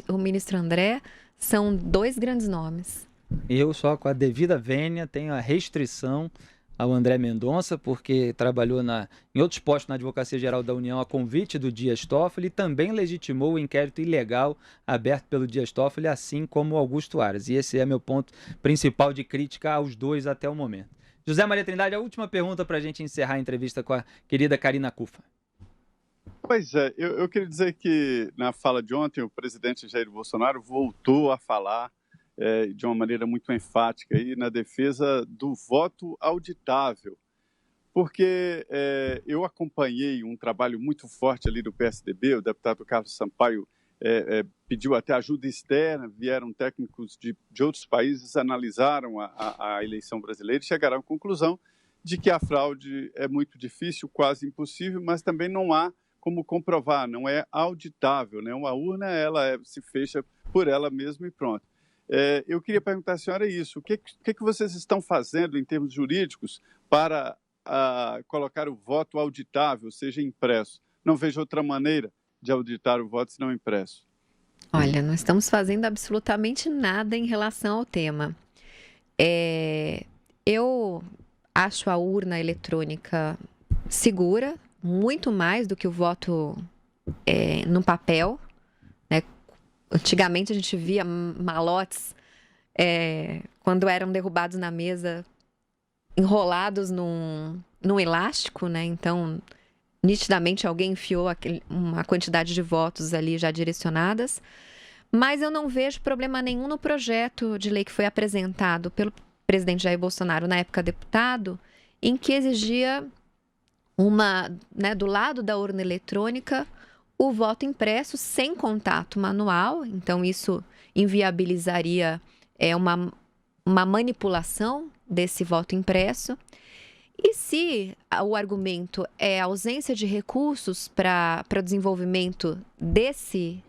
o ministro André, são 2 grandes nomes. Eu só com a devida vênia tenho a restrição ao André Mendonça, porque trabalhou em outros postos na Advocacia Geral da União a convite do Dias Toffoli e também legitimou o inquérito ilegal aberto pelo Dias Toffoli, assim como o Augusto Aras. E esse é meu ponto principal de crítica aos 2 até o momento. José Maria Trindade, a última pergunta para a gente encerrar a entrevista com a querida Karina Cufa. Pois é, eu queria dizer que na fala de ontem o presidente Jair Bolsonaro voltou a falar de uma maneira muito enfática aí na defesa do voto auditável, porque eu acompanhei um trabalho muito forte ali do PSDB, o deputado Carlos Sampaio pediu até ajuda externa, vieram técnicos de outros países, analisaram a eleição brasileira e chegaram à conclusão de que a fraude é muito difícil, quase impossível, mas também não há como comprovar, não é auditável, né? Uma urna se fecha por ela mesma e pronto. Eu queria perguntar à senhora isso, o que vocês estão fazendo em termos jurídicos para colocar o voto auditável, seja impresso? Não vejo outra maneira de auditar o voto senão impresso. Olha, não estamos fazendo absolutamente nada em relação ao tema. Eu acho a urna eletrônica segura, muito mais do que o voto no papel, né? Antigamente a gente via malotes quando eram derrubados na mesa, enrolados num elástico, né? Então, nitidamente alguém enfiou uma quantidade de votos ali já direcionadas. Mas eu não vejo problema nenhum no projeto de lei que foi apresentado pelo presidente Jair Bolsonaro, na época deputado, em que exigia do lado da urna eletrônica, o voto impresso sem contato manual. Então, isso inviabilizaria uma manipulação desse voto impresso. E se o argumento é a ausência de recursos para o desenvolvimento desse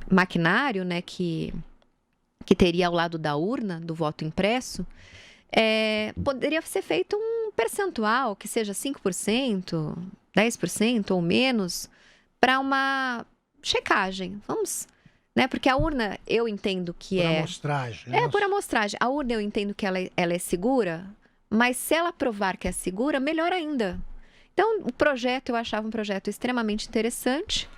maquinário, né, que teria ao lado da urna, do voto impresso, poderia ser feito um percentual, que seja 5%, 10% ou menos, para uma checagem. Vamos, né? Porque a urna, eu entendo que por amostragem. Por amostragem. A urna, eu entendo que ela é segura, mas se ela provar que é segura, melhor ainda. Então, o projeto, eu achava um projeto extremamente interessante.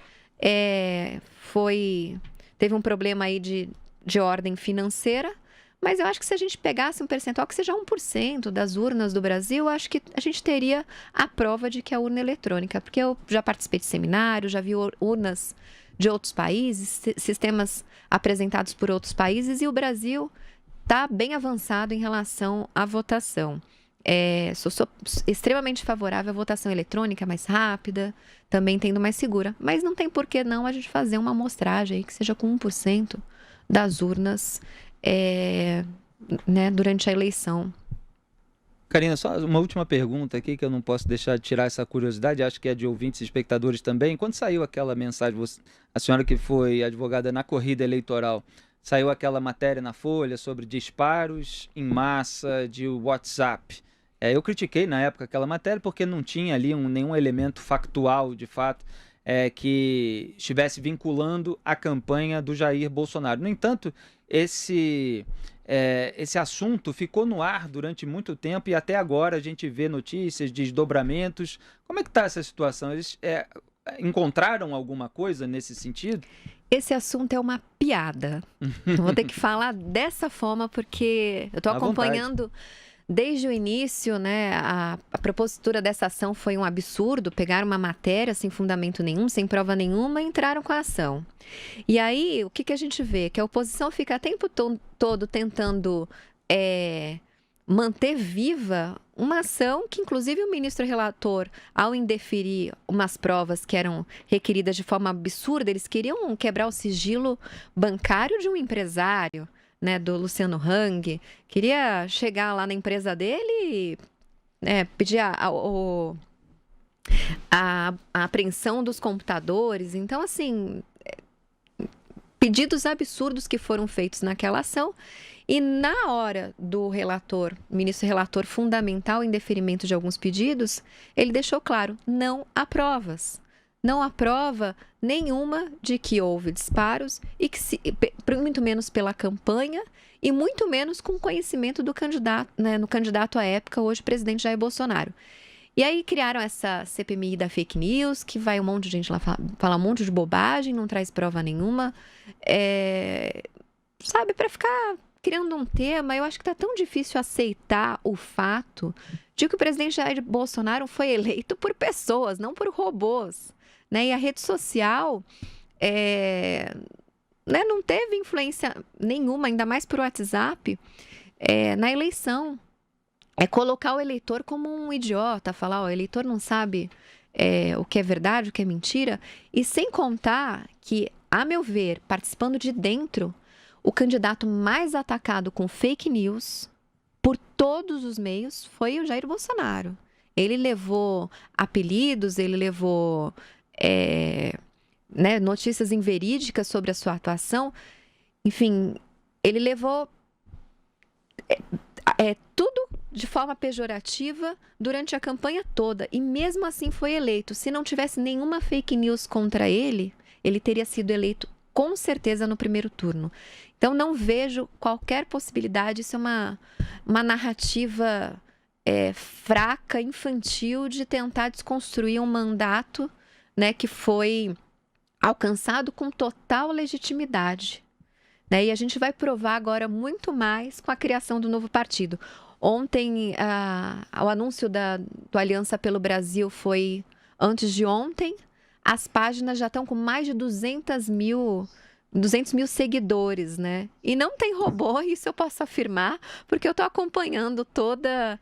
Teve um problema aí de ordem financeira, mas eu acho que se a gente pegasse um percentual que seja 1% das urnas do Brasil, eu acho que a gente teria a prova de que a urna é eletrônica, porque eu já participei de seminários, já vi urnas de outros países, sistemas apresentados por outros países, e o Brasil está bem avançado em relação à votação. Sou extremamente favorável à votação eletrônica, mais rápida, também tendo mais segura. Mas não tem por que não a gente fazer uma amostragem aí que seja com 1% das urnas durante a eleição. Karina, só uma última pergunta aqui que eu não posso deixar de tirar essa curiosidade, acho que é de ouvintes e espectadores também. Quando saiu aquela mensagem, a senhora que foi advogada na corrida eleitoral, saiu aquela matéria na Folha sobre disparos em massa de WhatsApp. Eu critiquei na época aquela matéria porque não tinha ali nenhum elemento factual, de fato, que estivesse vinculando a campanha do Jair Bolsonaro. No entanto, esse assunto ficou no ar durante muito tempo e até agora a gente vê notícias, desdobramentos. Como é que está essa situação? Eles encontraram alguma coisa nesse sentido? Esse assunto é uma piada. Eu vou ter que falar dessa forma porque eu estou acompanhando desde o início, né? A propositura dessa ação foi um absurdo. Pegaram uma matéria sem fundamento nenhum, sem prova nenhuma, e entraram com a ação. E aí, o que a gente vê? Que a oposição fica o tempo todo tentando manter viva uma ação que, inclusive, o ministro relator, ao indeferir umas provas que eram requeridas de forma absurda, eles queriam quebrar o sigilo bancário de um empresário, né, do Luciano Hang, queria chegar lá na empresa dele e pedir a apreensão dos computadores. Então, assim, pedidos absurdos que foram feitos naquela ação. E na hora do ministro relator fundamental em deferimento de alguns pedidos, ele deixou claro, não há provas. Não há prova nenhuma de que houve disparos, e que muito menos pela campanha e muito menos com conhecimento do candidato, né, no candidato à época, hoje presidente Jair Bolsonaro. E aí criaram essa CPMI da fake news, que vai um monte de gente lá falar um monte de bobagem, não traz prova nenhuma. Para ficar criando um tema, eu acho que está tão difícil aceitar o fato de que o presidente Jair Bolsonaro foi eleito por pessoas, não por robôs. Né? E a rede social não teve influência nenhuma, ainda mais por WhatsApp, na eleição. Colocar o eleitor como um idiota, falar, o eleitor não sabe o que é verdade, o que é mentira, e sem contar que, a meu ver, participando de dentro, o candidato mais atacado com fake news por todos os meios foi o Jair Bolsonaro. Ele levou apelidos, ele levou notícias inverídicas sobre a sua atuação. Enfim, ele levou tudo de forma pejorativa durante a campanha toda. E mesmo assim foi eleito. Se não tivesse nenhuma fake news contra ele, ele teria sido eleito com certeza no primeiro turno. Então, não vejo qualquer possibilidade, isso é uma narrativa fraca, infantil, de tentar desconstruir um mandato, né, que foi alcançado com total legitimidade. Né? E a gente vai provar agora muito mais com a criação do novo partido. Ontem, o anúncio do Aliança pelo Brasil foi antes de ontem. As páginas já estão com mais de 200 mil seguidores, né? E não tem robô, isso eu posso afirmar, porque eu estou acompanhando toda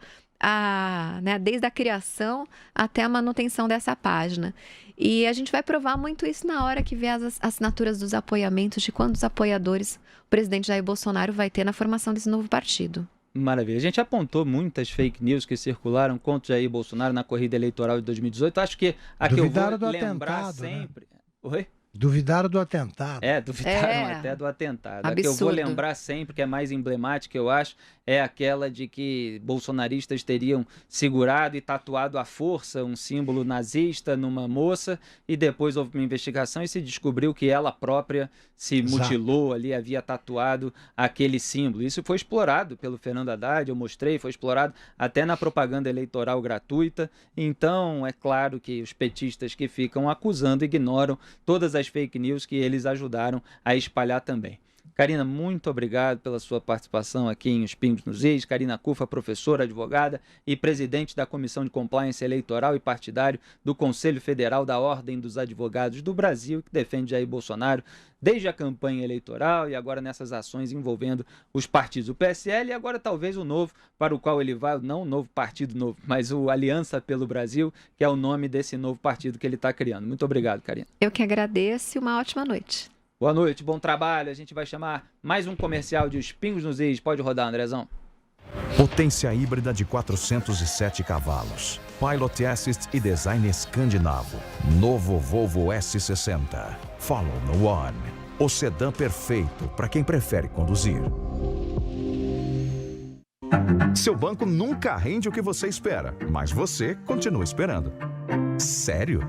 né, desde a criação até a manutenção dessa página. E a gente vai provar muito isso na hora que vier as assinaturas dos apoiamentos, de quantos apoiadores o presidente Jair Bolsonaro vai ter na formação desse novo partido. Maravilha. A gente apontou muitas fake news que circularam contra Jair Bolsonaro na corrida eleitoral de 2018. Acho que a que eu vou lembrar sempre... Né? Oi? Duvidaram do atentado. Duvidaram até do atentado. Absurdo. A que eu vou lembrar sempre, que é mais emblemática, eu acho, é aquela de que bolsonaristas teriam segurado e tatuado à força um símbolo nazista numa moça, e depois houve uma investigação e se descobriu que ela própria se mutilou ali, havia tatuado aquele símbolo. Isso foi explorado pelo Fernando Haddad, eu mostrei, foi explorado até na propaganda eleitoral gratuita. Então, é claro que os petistas que ficam acusando ignoram todas as fake news que eles ajudaram a espalhar também. Karina, muito obrigado pela sua participação aqui em Os Pingos nos Is. Karina Cufa, professora, advogada e presidente da Comissão de Compliance Eleitoral e Partidário do Conselho Federal da Ordem dos Advogados do Brasil, que defende Jair Bolsonaro desde a campanha eleitoral e agora nessas ações envolvendo os partidos, o PSL e agora talvez o novo, para o qual ele vai, não o novo partido novo, mas o Aliança pelo Brasil, que é o nome desse novo partido que ele está criando. Muito obrigado, Karina. Eu que agradeço e uma ótima noite. Boa noite, bom trabalho. A gente vai chamar mais um comercial de Os Pingos nos Is. Pode rodar, Andrezão. Potência híbrida de 407 cavalos. Pilot Assist e design escandinavo. Novo Volvo S60. Follow no One. O sedã perfeito para quem prefere conduzir. Seu banco nunca rende o que você espera, mas você continua esperando. Sério?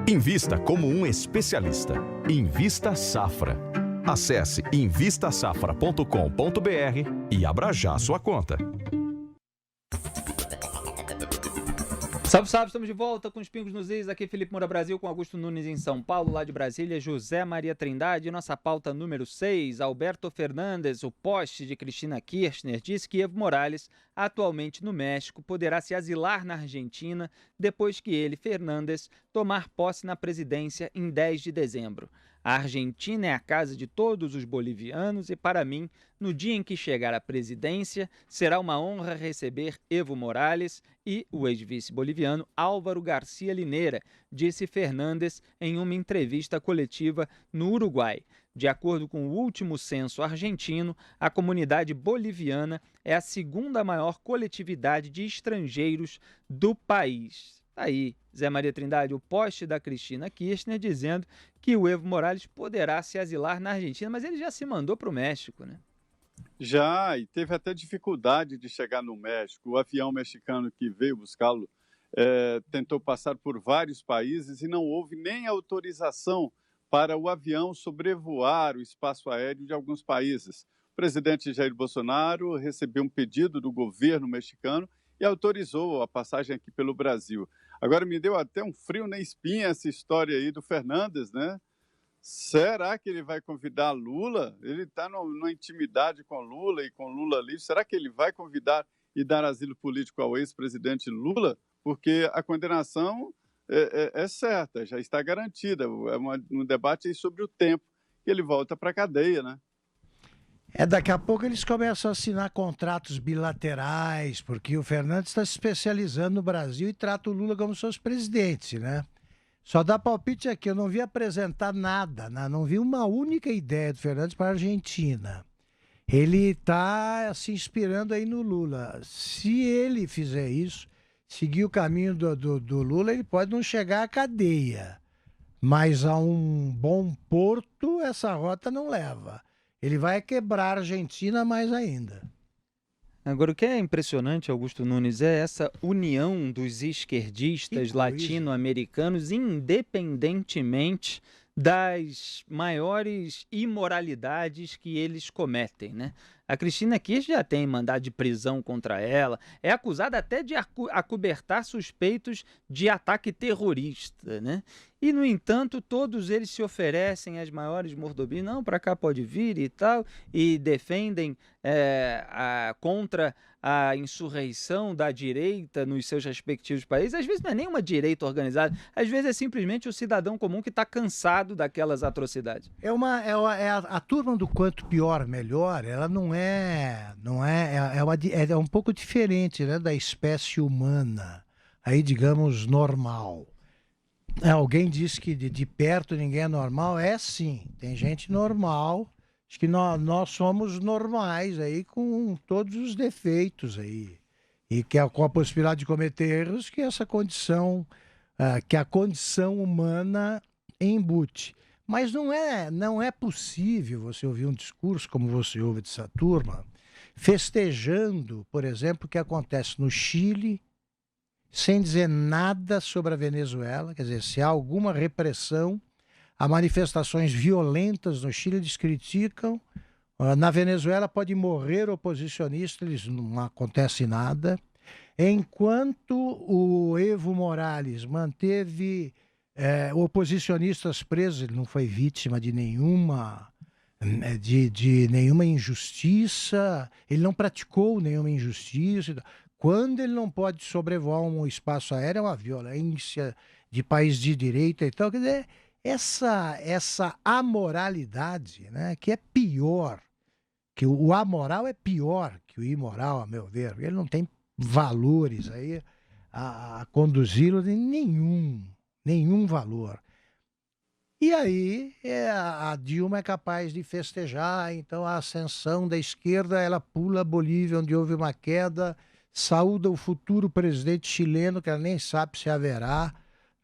Invista como um especialista. Invista Safra. Acesse invistasafra.com.br e abra já sua conta. Salve, salve, estamos de volta com Os Pingos nos Is. Aqui Felipe Moura Brasil com Augusto Nunes em São Paulo, lá de Brasília, José Maria Trindade. Nossa pauta número 6, Alberto Fernandes, o poste de Cristina Kirchner, disse que Evo Morales, atualmente no México, poderá se asilar na Argentina depois que ele, Fernandes, tomar posse na presidência em 10 de dezembro. A Argentina é a casa de todos os bolivianos e, para mim, no dia em que chegar à presidência, será uma honra receber Evo Morales e o ex-vice boliviano Álvaro Garcia Linera, disse Fernandes em uma entrevista coletiva no Uruguai. De acordo com o último censo argentino, a comunidade boliviana é a segunda maior coletividade de estrangeiros do país. Aí, Zé Maria Trindade, o poste da Cristina Kirchner dizendo que o Evo Morales poderá se asilar na Argentina, mas ele já se mandou para o México, né? Já, e teve até dificuldade de chegar no México. O avião mexicano que veio buscá-lo tentou passar por vários países e não houve nem autorização para o avião sobrevoar o espaço aéreo de alguns países. O presidente Jair Bolsonaro recebeu um pedido do governo mexicano e autorizou a passagem aqui pelo Brasil. Agora me deu até um frio na espinha essa história aí do Fernandes, né? Será que ele vai convidar Lula? Ele está numa intimidade com Lula e com Lula livre. Será que ele vai convidar e dar asilo político ao ex-presidente Lula? Porque a condenação é certa, já está garantida. É um debate aí sobre o tempo que ele volta para a cadeia, né? Daqui a pouco eles começam a assinar contratos bilaterais, porque o Fernandes está se especializando no Brasil e trata o Lula como seus presidentes, né? Só dá palpite aqui, eu não vi apresentar nada, não vi uma única ideia do Fernandes para a Argentina. Ele está se inspirando aí no Lula. Se ele fizer isso, seguir o caminho do Lula, ele pode não chegar à cadeia, mas a um bom porto essa rota não leva. Ele vai quebrar a Argentina mais ainda. Agora, o que é impressionante, Augusto Nunes, é essa união dos esquerdistas latino-americanos, independentemente das maiores imoralidades que eles cometem, né? A Cristina Kirchner já tem mandado de prisão contra ela, é acusada até de acobertar suspeitos de ataque terrorista, né? E, no entanto, todos eles se oferecem às maiores mordomias, não, para cá pode vir e tal, e defendem contra a insurreição da direita nos seus respectivos países. Às vezes não é nem uma direita organizada, às vezes é simplesmente o cidadão comum que está cansado daquelas atrocidades. A turma do quanto pior, melhor, ela é um pouco diferente, né, da espécie humana, aí digamos normal. Alguém disse que de perto ninguém é normal, sim, tem gente normal. Acho que nós somos normais aí, com todos os defeitos aí. E que com a possibilidade de cometer erros que essa condição, que a condição humana embute. Mas não é possível você ouvir um discurso como você ouve dessa turma, festejando, por exemplo, o que acontece no Chile, sem dizer nada sobre a Venezuela. Quer dizer, se há alguma repressão, há manifestações violentas no Chile, eles criticam. Na Venezuela pode morrer oposicionista, eles não acontece nada. Enquanto o Evo Morales manteve oposicionistas presos, ele não foi vítima de nenhuma injustiça, ele não praticou nenhuma injustiça. Quando ele não pode sobrevoar um espaço aéreo, é uma violência de país de direita e tal. Quer dizer, essa amoralidade, né, que é pior, que o amoral é pior que o imoral, a meu ver. Ele não tem valores aí a conduzi-lo de nenhum valor. E aí a Dilma é capaz de festejar, então a ascensão da esquerda, ela pula a Bolívia, onde houve uma queda, saúda o futuro presidente chileno, que ela nem sabe se haverá,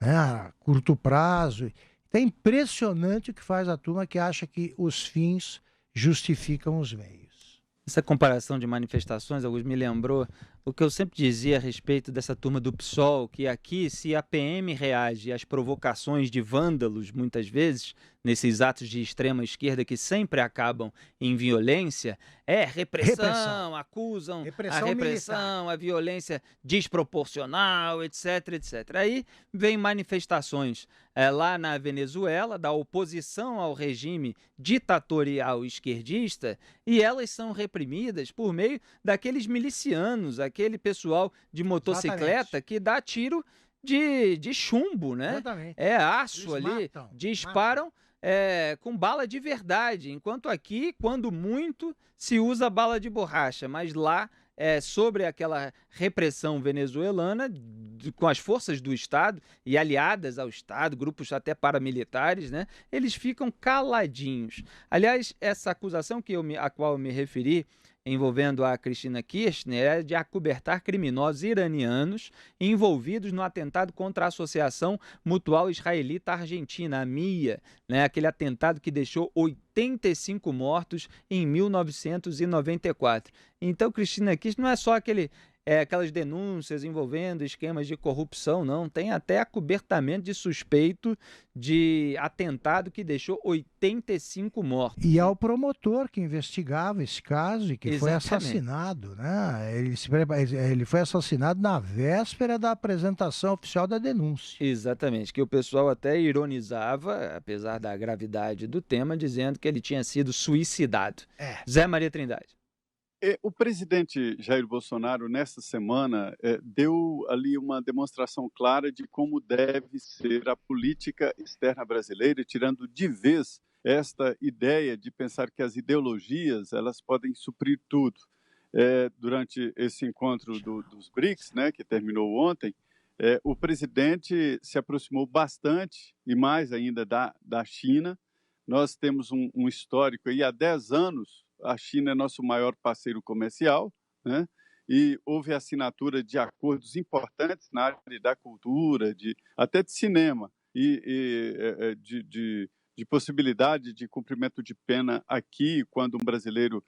né, a curto prazo. É impressionante o que faz a turma que acha que os fins justificam os meios. Essa comparação de manifestações, Augusto, me lembrou o que eu sempre dizia a respeito dessa turma do PSOL, que aqui, se a PM reage às provocações de vândalos, muitas vezes, nesses atos de extrema esquerda que sempre acabam em violência, repressão, acusam a repressão, a violência desproporcional, etc, etc. Aí vem manifestações lá na Venezuela, da oposição ao regime ditatorial esquerdista, e elas são reprimidas por meio daqueles milicianos, aquele pessoal de motocicleta. Exatamente. Que dá tiro de chumbo, né? Exatamente. Aço. Eles ali, disparam com bala de verdade, enquanto aqui, quando muito, se usa bala de borracha, mas lá, sobre aquela repressão venezuelana, com as forças do Estado e aliadas ao Estado, grupos até paramilitares, né, eles ficam caladinhos. Aliás, essa acusação a qual eu me referi, envolvendo a Cristina Kirchner, é de acobertar criminosos iranianos envolvidos no atentado contra a Associação Mutual Israelita-Argentina, a MIA, né? Aquele atentado que deixou 85 mortos em 1994. Então, Cristina Kirchner não é só aquelas denúncias envolvendo esquemas de corrupção, não. Tem até acobertamento de suspeito de atentado que deixou 85 mortos. E ao promotor que investigava esse caso e que Exatamente. Foi assassinado, né? Ele foi assassinado na véspera da apresentação oficial da denúncia. Exatamente, que o pessoal até ironizava, apesar da gravidade do tema, dizendo que ele tinha sido suicidado. Zé Maria Trindade. O presidente Jair Bolsonaro, nesta semana, deu ali uma demonstração clara de como deve ser a política externa brasileira, tirando de vez esta ideia de pensar que as ideologias elas podem suprir tudo. Durante esse encontro dos BRICS, né, que terminou ontem, o presidente se aproximou bastante, e mais ainda, da China. Nós temos um histórico aí há 10 anos, a China é nosso maior parceiro comercial, né? E houve assinatura de acordos importantes na área da cultura, até de cinema, e de possibilidade de cumprimento de pena aqui, quando um brasileiro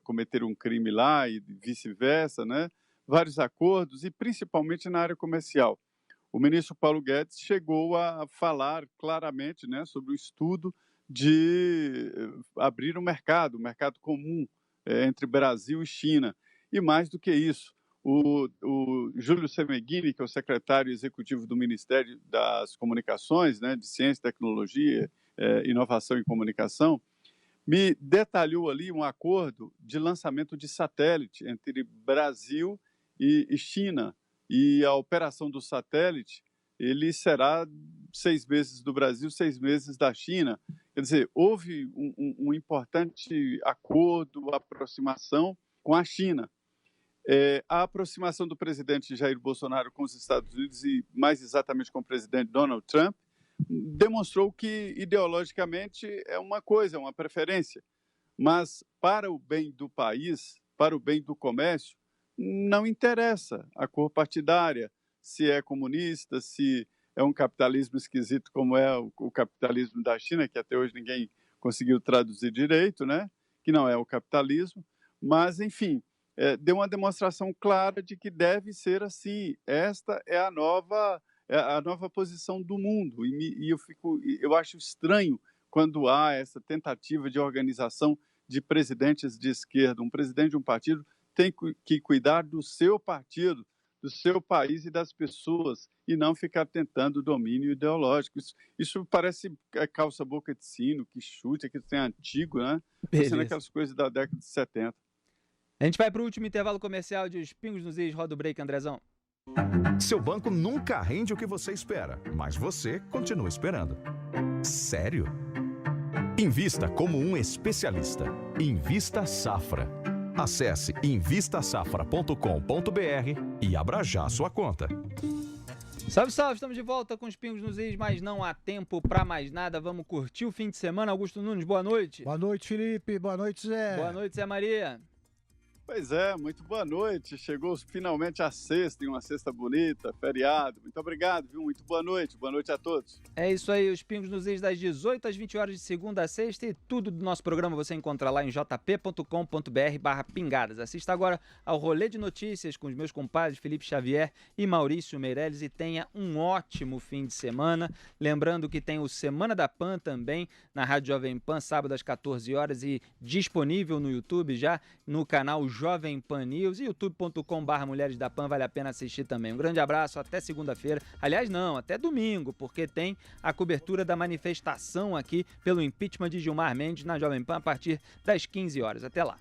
cometer um crime lá e vice-versa, né? Vários acordos, e principalmente na área comercial. o ministro Paulo Guedes chegou a falar claramente, né, sobre o estudo de abrir um mercado comum entre Brasil e China. E mais do que isso, o Júlio Semeghini, que é o secretário executivo do Ministério das Comunicações, né, de Ciência, Tecnologia, Inovação e Comunicação, me detalhou ali um acordo de lançamento de satélite entre Brasil e China. E a operação do satélite, ele será 6 meses do Brasil, 6 meses da China. Quer dizer, houve um importante acordo, aproximação com a China. A aproximação do presidente Jair Bolsonaro com os Estados Unidos e, mais exatamente, com o presidente Donald Trump, demonstrou que, ideologicamente, é uma coisa, é uma preferência. Mas, para o bem do país, para o bem do comércio, não interessa a cor partidária, se é comunista, se é um capitalismo esquisito como é o capitalismo da China, que até hoje ninguém conseguiu traduzir direito, né? Que não é o capitalismo. Mas, enfim, deu uma demonstração clara de que deve ser assim. Esta é a nova posição do mundo. E eu acho estranho quando há essa tentativa de organização de presidentes de esquerda. Um presidente de um partido tem que cuidar do seu partido, do seu país e das pessoas, e não ficar tentando domínio ideológico. Isso parece calça-boca de sino, que chute, que tem antigo, né? Parecendo aquelas coisas da década de 70. A gente vai para o último intervalo comercial de Os Pingos nos Is. Roda o break, Andrezão. Seu banco nunca rende o que você espera, mas você continua esperando. Sério? Invista como um especialista. Invista Safra. Acesse invistasafra.com.br e abra já sua conta. Salve, salve! Estamos de volta com Os Pingos nos Is, mas não há tempo para mais nada. Vamos curtir o fim de semana. Augusto Nunes, boa noite. Boa noite, Felipe. Boa noite, Zé. Boa noite, Zé Maria. Pois é, muito boa noite. Chegou finalmente a sexta, uma sexta bonita, feriado. Muito obrigado, viu? Muito boa noite a todos. É isso aí, Os Pingos nos Is das 18 às 20 horas de segunda a sexta, e tudo do nosso programa você encontra lá em jp.com.br/pingadas. Assista agora ao Rolê de Notícias com os meus compadres Felipe Xavier e Maurício Meirelles e tenha um ótimo fim de semana. Lembrando que tem o Semana da Pan também na Rádio Jovem Pan, sábado às 14 horas e disponível no YouTube já no canal Jovem Pan News e youtube.com/Mulheres da Pan, vale a pena assistir também. Um grande abraço, até segunda-feira. Aliás, não, até domingo, porque tem a cobertura da manifestação aqui pelo impeachment de Gilmar Mendes na Jovem Pan a partir das 15 horas. Até lá.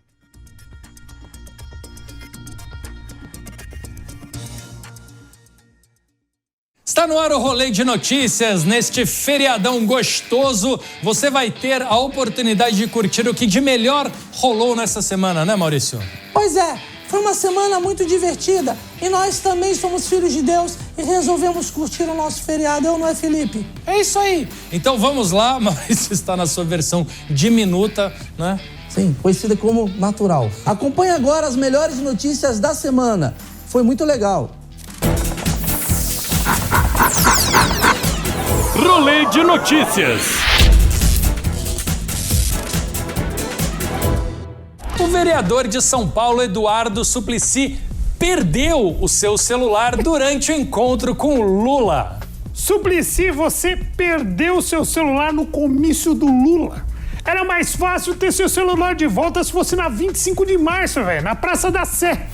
Está no ar o Rolê de Notícias. Neste feriadão gostoso, você vai ter a oportunidade de curtir o que de melhor rolou nessa semana, né, Maurício? Pois é, foi uma semana muito divertida e nós também somos filhos de Deus e resolvemos curtir o nosso feriado, não é, Felipe? É isso aí. Então vamos lá, Maurício está na sua versão diminuta, né? Sim, conhecida como natural. Acompanhe agora as melhores notícias da semana. Foi muito legal. Rolê de Notícias. O vereador de São Paulo, Eduardo Suplicy, perdeu o seu celular durante o encontro com o Lula. Suplicy, você perdeu seu celular no comício do Lula. Era mais fácil ter seu celular de volta se fosse na 25 de março, velho, na Praça da Sé.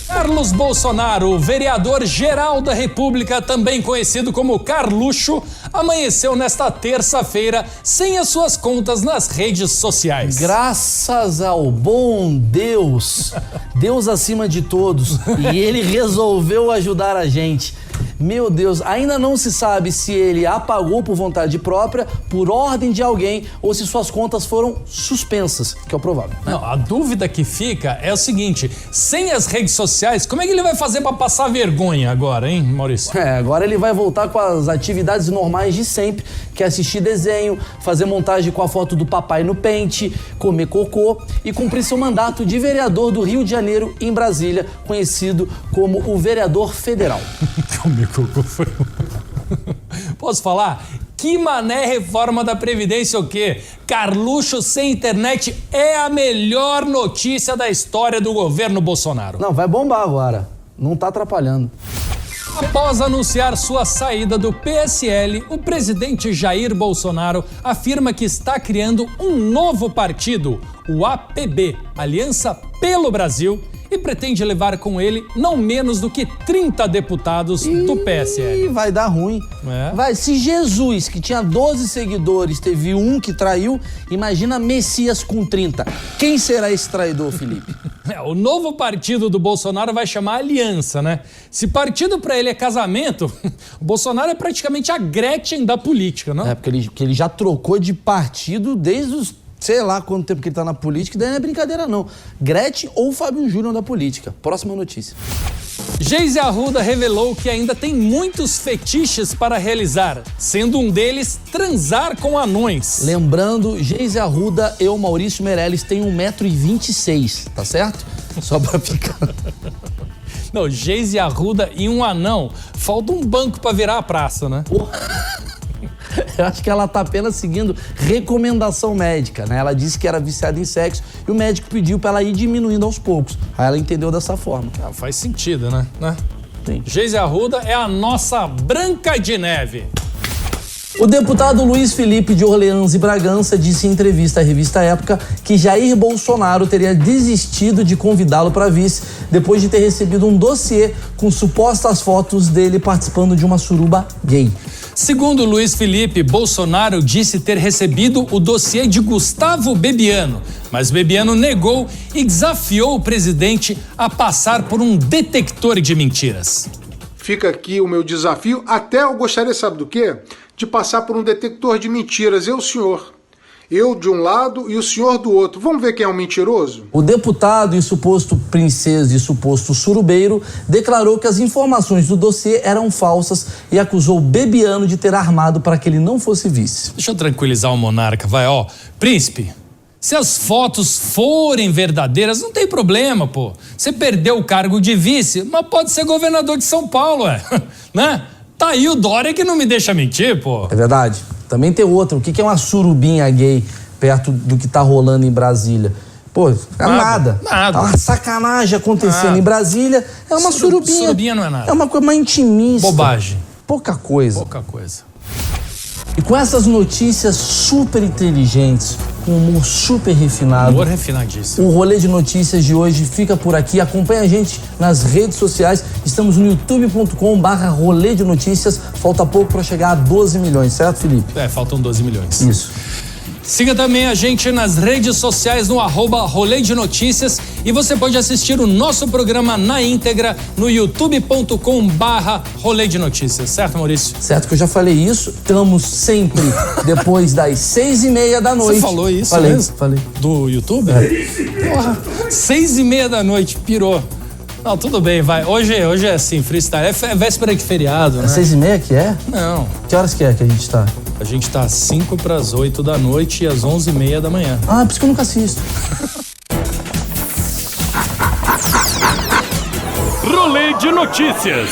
Carlos Bolsonaro, vereador-geral da República, também conhecido como Carluxo, amanheceu nesta terça-feira sem as suas contas nas redes sociais. Graças ao bom Deus, Deus acima de todos, e ele resolveu ajudar a gente. Meu Deus, ainda não se sabe se ele apagou por vontade própria, por ordem de alguém, ou se suas contas foram suspensas, que é o provável. Né? Não, a dúvida que fica é o seguinte, sem as redes sociais, como é que ele vai fazer pra passar vergonha agora, hein, Maurício? Agora ele vai voltar com as atividades normais de sempre, que é assistir desenho, fazer montagem com a foto do papai no pente, comer cocô e cumprir seu mandato de vereador do Rio de Janeiro em Brasília, conhecido como o vereador federal. Comer cocô foi... Posso falar? Que mané reforma da Previdência o quê? Carluxo sem internet é a melhor notícia da história do governo Bolsonaro. Não, vai bombar agora. Não tá atrapalhando. Após anunciar sua saída do PSL, o presidente Jair Bolsonaro afirma que está criando um novo partido, o APB, Aliança pelo Brasil, e pretende levar com ele não menos do que 30 deputados do PSL. Vai dar ruim. Se Jesus, que tinha 12 seguidores, teve um que traiu, imagina Messias com 30. Quem será esse traidor, Felipe? O novo partido do Bolsonaro vai chamar Aliança, né? Se partido pra ele é casamento, o Bolsonaro é praticamente a Gretchen da política, não? Porque ele já trocou de partido desde os... sei lá quanto tempo que ele tá na política, daí não é brincadeira não. Gretchen ou Fábio Júnior da política. Próxima notícia. Geise Arruda revelou que ainda tem muitos fetiches para realizar, sendo um deles transar com anões. Lembrando, Geise Arruda e o Maurício Meirelles têm 1,26 m, tá certo? Só pra ficar... Não, Geise Arruda e um anão. Falta um banco pra virar a praça, né? Eu acho que ela tá apenas seguindo recomendação médica, né? Ela disse que era viciada em sexo e o médico pediu pra ela ir diminuindo aos poucos. Aí ela entendeu dessa forma. Faz sentido, né? Sim. Geise Arruda é a nossa Branca de Neve. O deputado Luiz Felipe de Orleans e Bragança disse em entrevista à revista Época que Jair Bolsonaro teria desistido de convidá-lo para vice depois de ter recebido um dossiê com supostas fotos dele participando de uma suruba gay. Segundo Luiz Felipe, Bolsonaro disse ter recebido o dossiê de Gustavo Bebiano, mas Bebiano negou e desafiou o presidente a passar por um detector de mentiras. Fica aqui o meu desafio, até eu gostaria, sabe do quê? De passar por um detector de mentiras, eu, senhor. Eu de um lado e o senhor do outro. Vamos ver quem é o mentiroso? O deputado e suposto princesa e suposto surubeiro declarou que as informações do dossiê eram falsas e acusou Bebiano de ter armado para que ele não fosse vice. Deixa eu tranquilizar o monarca, príncipe, se as fotos forem verdadeiras, não tem problema, pô. Você perdeu o cargo de vice, mas pode ser governador de São Paulo, né? Tá aí o Dória que não me deixa mentir, pô. É verdade. Também tem outra. O que é uma surubinha gay perto do que tá rolando em Brasília? Pô, nada. Tá uma sacanagem acontecendo em Brasília. É uma surubinha. Surubinha não é nada. É uma coisa mais intimista. Bobagem. Pouca coisa. Pouca coisa. E com essas notícias super inteligentes, com humor super refinado. Humor refinadíssimo. O Rolê de Notícias de hoje fica por aqui. Acompanha a gente nas redes sociais. Estamos no youtube.com/Rolê de Notícias. Falta pouco para chegar a 12 milhões, certo, Felipe? Faltam 12 milhões. Isso. Siga também a gente nas redes sociais no @Rolê de Notícias e você pode assistir o nosso programa na íntegra no youtube.com/Rolê de Notícias, certo, Maurício? Certo que eu já falei isso, estamos sempre depois das 6h30 da noite. Você falou isso falei, mesmo? Falei. Do YouTube? Porra, 6h30 da noite, pirou. Não, tudo bem, vai. Hoje é assim, freestyle. É véspera de feriado, né? É 6h30 que é? Não. Que horas que é que a gente tá? A gente tá às 5:08 da noite e às 11h30 da manhã. Ah, por isso que eu nunca assisto. Rolê de Notícias.